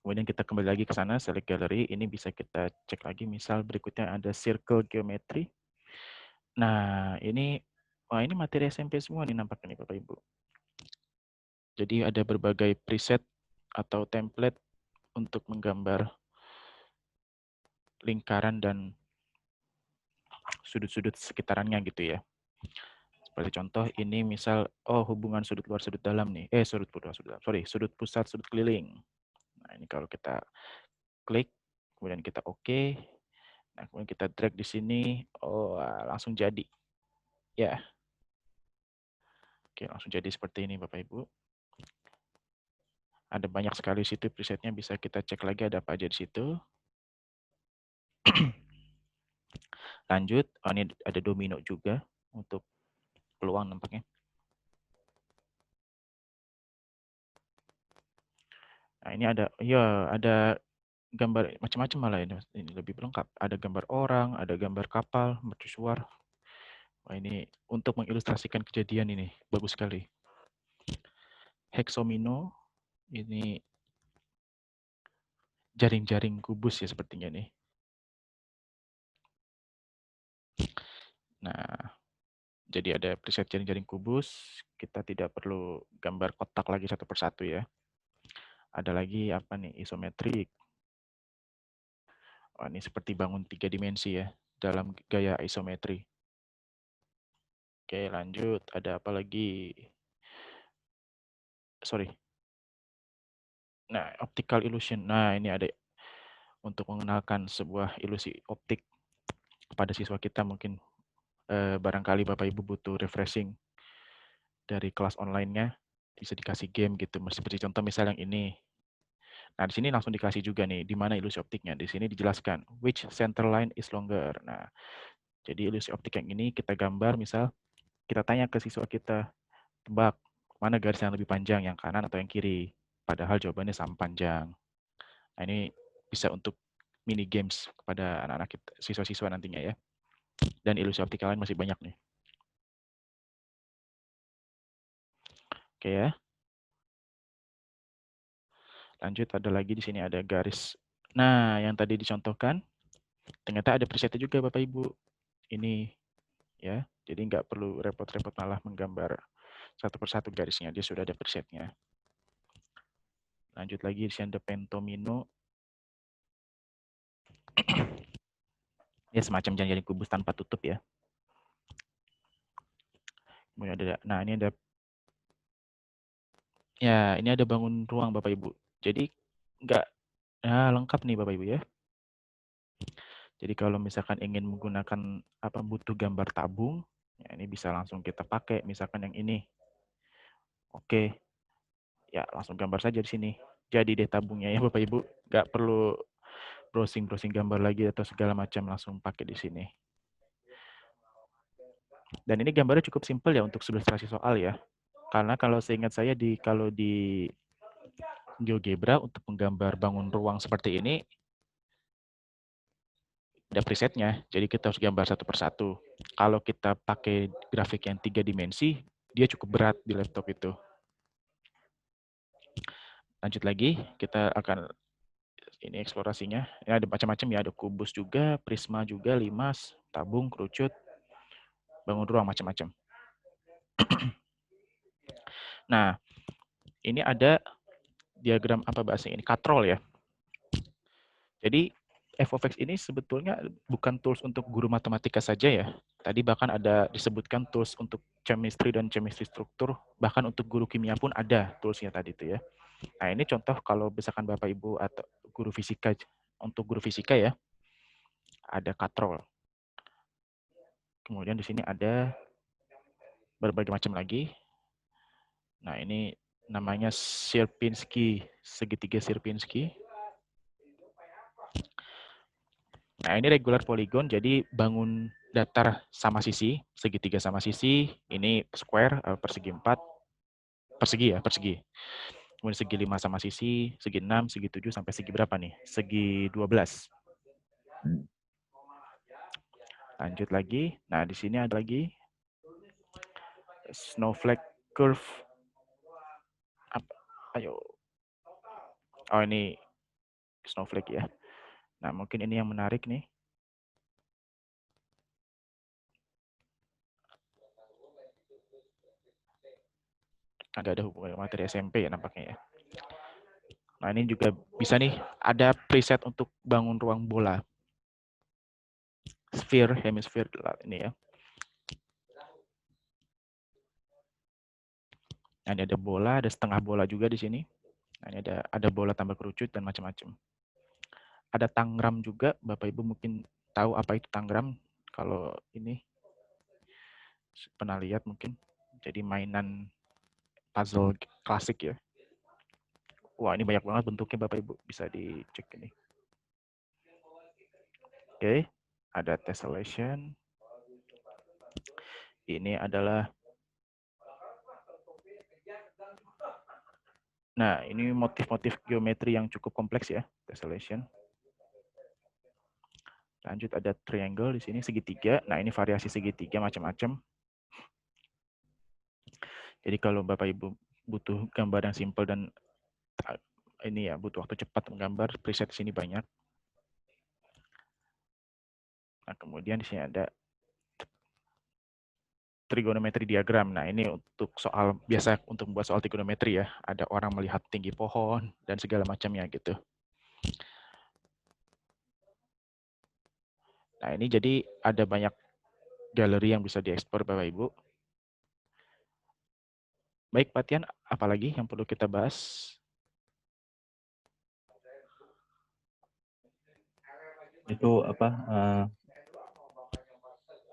Speaker 3: Kemudian kita kembali lagi ke sana, select gallery. Ini bisa kita cek lagi. Misal berikutnya ada circle geometry. Nah ini materi SMP semua nih nampaknya nih Bapak Ibu. Jadi ada berbagai preset atau template untuk menggambar lingkaran dan sudut-sudut sekitarannya gitu ya. Seperti contoh ini misal, hubungan sudut luar sudut dalam nih. Sudut pusat sudut keliling. Nah ini kalau kita klik, kemudian kita oke. Nah kemudian kita drag di sini, langsung jadi. Ya. Oke, langsung jadi seperti ini Bapak Ibu. Ada banyak sekali situ presetnya, bisa kita cek lagi ada apa aja di situ. Lanjut, ini ada domino juga untuk peluang nampaknya. Nah ini ada gambar macam-macam malah ini lebih lengkap. Ada gambar orang, ada gambar kapal, mercusuar. Wah ini untuk mengilustrasikan kejadian ini bagus sekali. Hexomino ini jaring-jaring kubus ya sepertinya nih. Nah, jadi ada preset jaring-jaring kubus. Kita tidak perlu gambar kotak lagi satu persatu ya. Ada lagi apa nih? Isometrik. Oh, ini seperti bangun 3 dimensi ya dalam gaya isometri. Oke, lanjut. Ada apa lagi? Nah, optical illusion. Nah, ini ada untuk mengenalkan sebuah ilusi optik kepada siswa kita mungkin barangkali Bapak Ibu butuh refreshing dari kelas online-nya, bisa dikasih game gitu. Seperti contoh misal yang ini. Nah, di sini langsung dikasih juga nih, di mana ilusi optiknya. Di sini dijelaskan, which center line is longer. Nah, jadi ilusi optik yang ini kita gambar, misal kita tanya ke siswa kita, tebak, mana garis yang lebih panjang, yang kanan atau yang kiri. padahal jawabannya sama panjang. Nah, ini bisa untuk mini games kepada anak-anak siswa-siswa nantinya ya. Dan ilusi optikal lain masih banyak nih. Oke ya. Lanjut, ada lagi di sini ada garis. Nah, yang tadi dicontohkan, ternyata ada presetnya juga Bapak Ibu. Ini ya, jadi nggak perlu repot-repot malah menggambar satu persatu garisnya, dia sudah ada presetnya. Lanjut lagi, di sini ada pentomino. Ya, semacam jaring kubus tanpa tutup ya. Kemudian ada, nah ini ada, ya ini ada bangun ruang Bapak Ibu. Jadi nggak, nah lengkap nih Bapak Ibu ya. Jadi kalau misalkan ingin menggunakan apa butuh gambar tabung, ya ini bisa langsung kita pakai. Misalkan yang ini, oke, ya langsung gambar saja di sini. Jadi deh tabungnya ya Bapak Ibu, nggak perlu browsing gambar lagi atau segala macam, langsung pakai di sini. Dan ini gambarnya cukup simpel ya untuk ilustrasi soal ya. Karena kalau seingat saya kalau di GeoGebra untuk menggambar bangun ruang seperti ini ada presetnya, jadi kita harus gambar satu persatu. Kalau kita pakai grafik yang 3 dimensi, dia cukup berat di laptop itu. Lanjut lagi, kita akan ini eksplorasinya. Ya, ada macam-macam ya, ada kubus juga, prisma juga, limas, tabung, kerucut, bangun ruang, macam-macam. Nah, ini ada diagram apa bahasa ini? Katrol ya. Jadi FOFX ini sebetulnya bukan tools untuk guru matematika saja ya. Tadi bahkan ada disebutkan tools untuk chemistry dan chemistry struktur, bahkan untuk guru kimia pun ada toolsnya tadi itu ya. Nah ini contoh kalau misalkan Bapak Ibu atau guru fisika, untuk guru fisika ya, ada katrol. Kemudian di sini ada berbagai macam lagi. Nah ini namanya Sierpinski, segitiga Sierpinski. Nah, ini regular polygon, jadi bangun datar sama sisi, segitiga sama sisi, ini square, persegi 4, persegi ya, persegi. Kemudian segi 5 sama sisi, segi 6, segi 7, sampai segi berapa nih? Segi 12. Lanjut lagi, nah di sini ada lagi snowflake curve. Ayo. Oh ini snowflake ya. Nah mungkin ini yang menarik nih. Ada hubungan materi SMP ya nampaknya ya. Nah ini juga bisa nih, ada preset untuk bangun ruang bola. Sphere, hemisphere ini ya. Nah, ini ada bola, ada setengah bola juga di sini. Nah, ini ada bola tambah kerucut dan macam-macam. Ada tangram juga, Bapak Ibu mungkin tahu apa itu tangram. Kalau ini pernah lihat mungkin, jadi mainan puzzle klasik ya. Wah ini banyak banget bentuknya Bapak Ibu, bisa dicek ini. Oke, ada tessellation. Ini adalah, nah ini motif-motif geometri yang cukup kompleks ya, tessellation. Lanjut ada triangle di sini, segitiga. Nah ini variasi segitiga macam-macam. Jadi kalau Bapak Ibu butuh gambar yang simpel dan ini ya butuh waktu cepat menggambar, preset di sini banyak. Nah kemudian di sini ada trigonometri diagram. Nah ini untuk soal biasa untuk membuat soal trigonometri ya. Ada orang melihat tinggi pohon dan segala macamnya gitu. Nah ini jadi ada banyak galeri yang bisa diekspor Bapak Ibu. Baik Pak Tian, apalagi yang perlu kita bahas?
Speaker 1: Itu apa?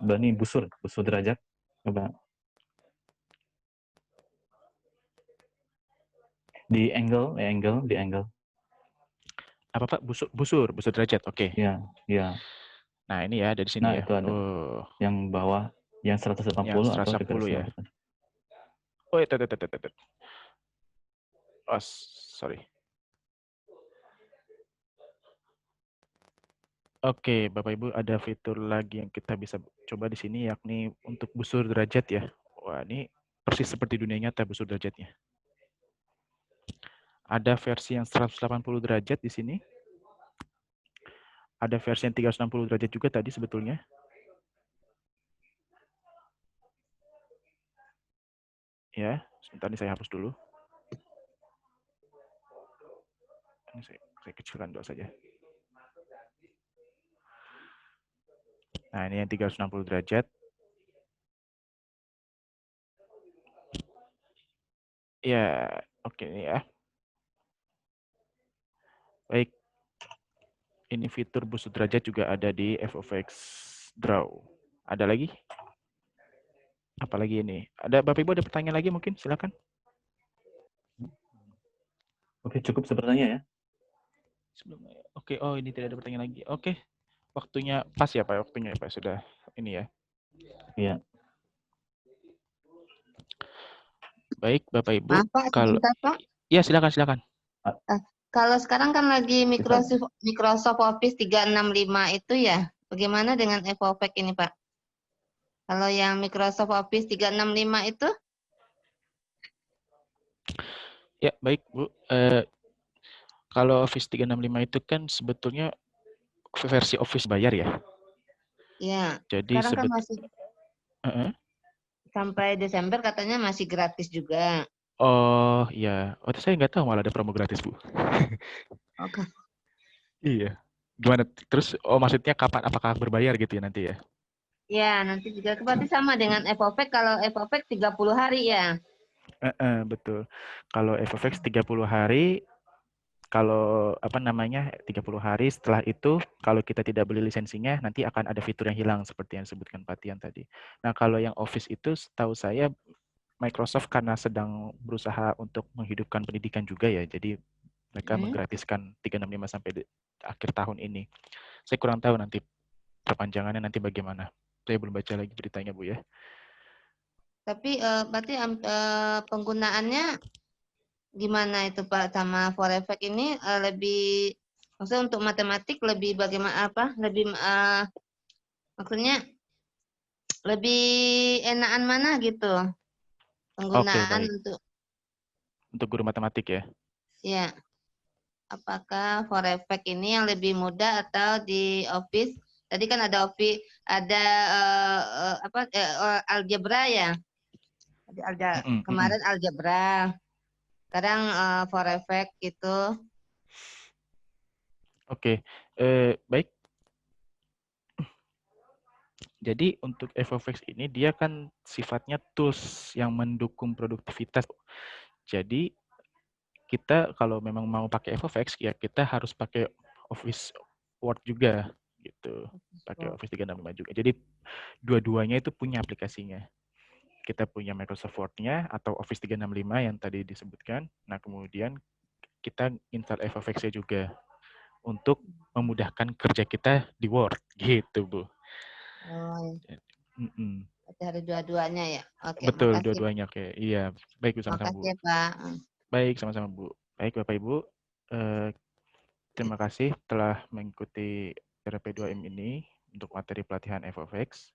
Speaker 1: Bani busur derajat. Coba. Di angle.
Speaker 3: Apa Pak? Busur derajat. Oke.
Speaker 1: Ya, ya.
Speaker 3: Nah ini ya dari sini
Speaker 1: Nah,
Speaker 3: ya.
Speaker 1: itu ada. Yang bawah, yang 180
Speaker 3: yang 180
Speaker 1: atau 300.
Speaker 3: ya. Oh, itu. Oh, sorry. Oke, Bapak Ibu, ada fitur lagi yang kita bisa coba di sini, yakni untuk busur derajat ya. Wah, ini persis seperti dunia nyata busur derajatnya. Ada versi yang 180 derajat di sini. Ada versi yang 360 derajat juga tadi sebetulnya. Ya, sebentar ini saya hapus dulu. Ini saya kecilkan dulu saja. Nah, ini yang 360 derajat. Ya, oke ini ya. Baik. Ini fitur busur derajat juga ada di FOFX Draw. Ada lagi? Apalagi ini? Ada Bapak Ibu ada pertanyaan lagi mungkin? Silakan.
Speaker 1: Oke, cukup sepertinya ya.
Speaker 3: Sebelumnya. Oke, oh ini tidak ada pertanyaan lagi. Oke. Waktunya pas ya Pak, waktunya ya Pak sudah ini ya.
Speaker 1: Iya.
Speaker 3: Baik, Bapak Ibu.
Speaker 5: Maaf Pak,
Speaker 3: Kalau
Speaker 5: sebentar Pak.
Speaker 3: ya silakan.
Speaker 5: Kalau sekarang kan lagi Microsoft Office 365 itu ya, bagaimana dengan FOVEC ini Pak? Kalau yang Microsoft Office 365 itu?
Speaker 3: Ya, baik Bu. Kalau Office 365 itu kan sebetulnya versi Office bayar ya.
Speaker 5: Ya,
Speaker 3: Jadi
Speaker 5: sekarang kan masih sampai Desember katanya masih gratis juga.
Speaker 3: oh iya, saya nggak tahu malah ada promo gratis Bu.
Speaker 5: Oke.
Speaker 3: Iya. Gimana? Terus maksudnya kapan? Apakah berbayar gitu ya nanti ya?
Speaker 5: Ya, nanti juga berarti sama dengan FOVEC. Kalau FOVEC 30 hari ya.
Speaker 3: Betul. Kalau FFX 30 hari, kalau 30 hari setelah itu kalau kita tidak beli lisensinya nanti akan ada fitur yang hilang seperti yang disebutkan Pak Tian tadi. Nah, kalau yang Office itu setahu saya Microsoft karena sedang berusaha untuk menghidupkan pendidikan juga ya. Jadi mereka menggratiskan 365 sampai akhir tahun ini. Saya kurang tahu nanti perpanjangannya nanti bagaimana. Saya belum baca lagi beritanya Bu ya.
Speaker 5: Tapi berarti penggunaannya gimana itu Pak sama Forefect ini lebih maksudnya untuk matematik lebih bagaimana lebih maksudnya lebih enakan mana gitu
Speaker 3: Oke,
Speaker 5: penggunaan
Speaker 3: baik. Untuk guru matematik ya.
Speaker 5: Ya, apakah Forefect ini yang lebih mudah atau di Office tadi kan ada Office ada algebra ya. Kemarin algebra. Sekarang Forefect itu.
Speaker 3: Oke, baik. Jadi untuk FOFX ini dia kan sifatnya tools yang mendukung produktivitas. Jadi kita kalau memang mau pakai FOFX ya kita harus pakai Office Word juga gitu. Pakai Office 365 juga. Jadi dua-duanya itu punya aplikasinya. Kita punya Microsoft Word-nya atau Office 365 yang tadi disebutkan. Nah, kemudian kita install FOFX-nya juga untuk memudahkan kerja kita di Word gitu, Bu.
Speaker 5: Oh,
Speaker 3: ya.
Speaker 5: ada dua-duanya ya. Oke,
Speaker 3: Betul,
Speaker 5: makasih.
Speaker 3: dua-duanya. Oke, iya. Baik, Bu, sama-sama, Bu.
Speaker 5: Makasih ya, Pak.
Speaker 3: Baik, sama-sama, Bu. Baik, Bapak Ibu. Terima kasih telah mengikuti RP2M ini untuk materi pelatihan FOFX.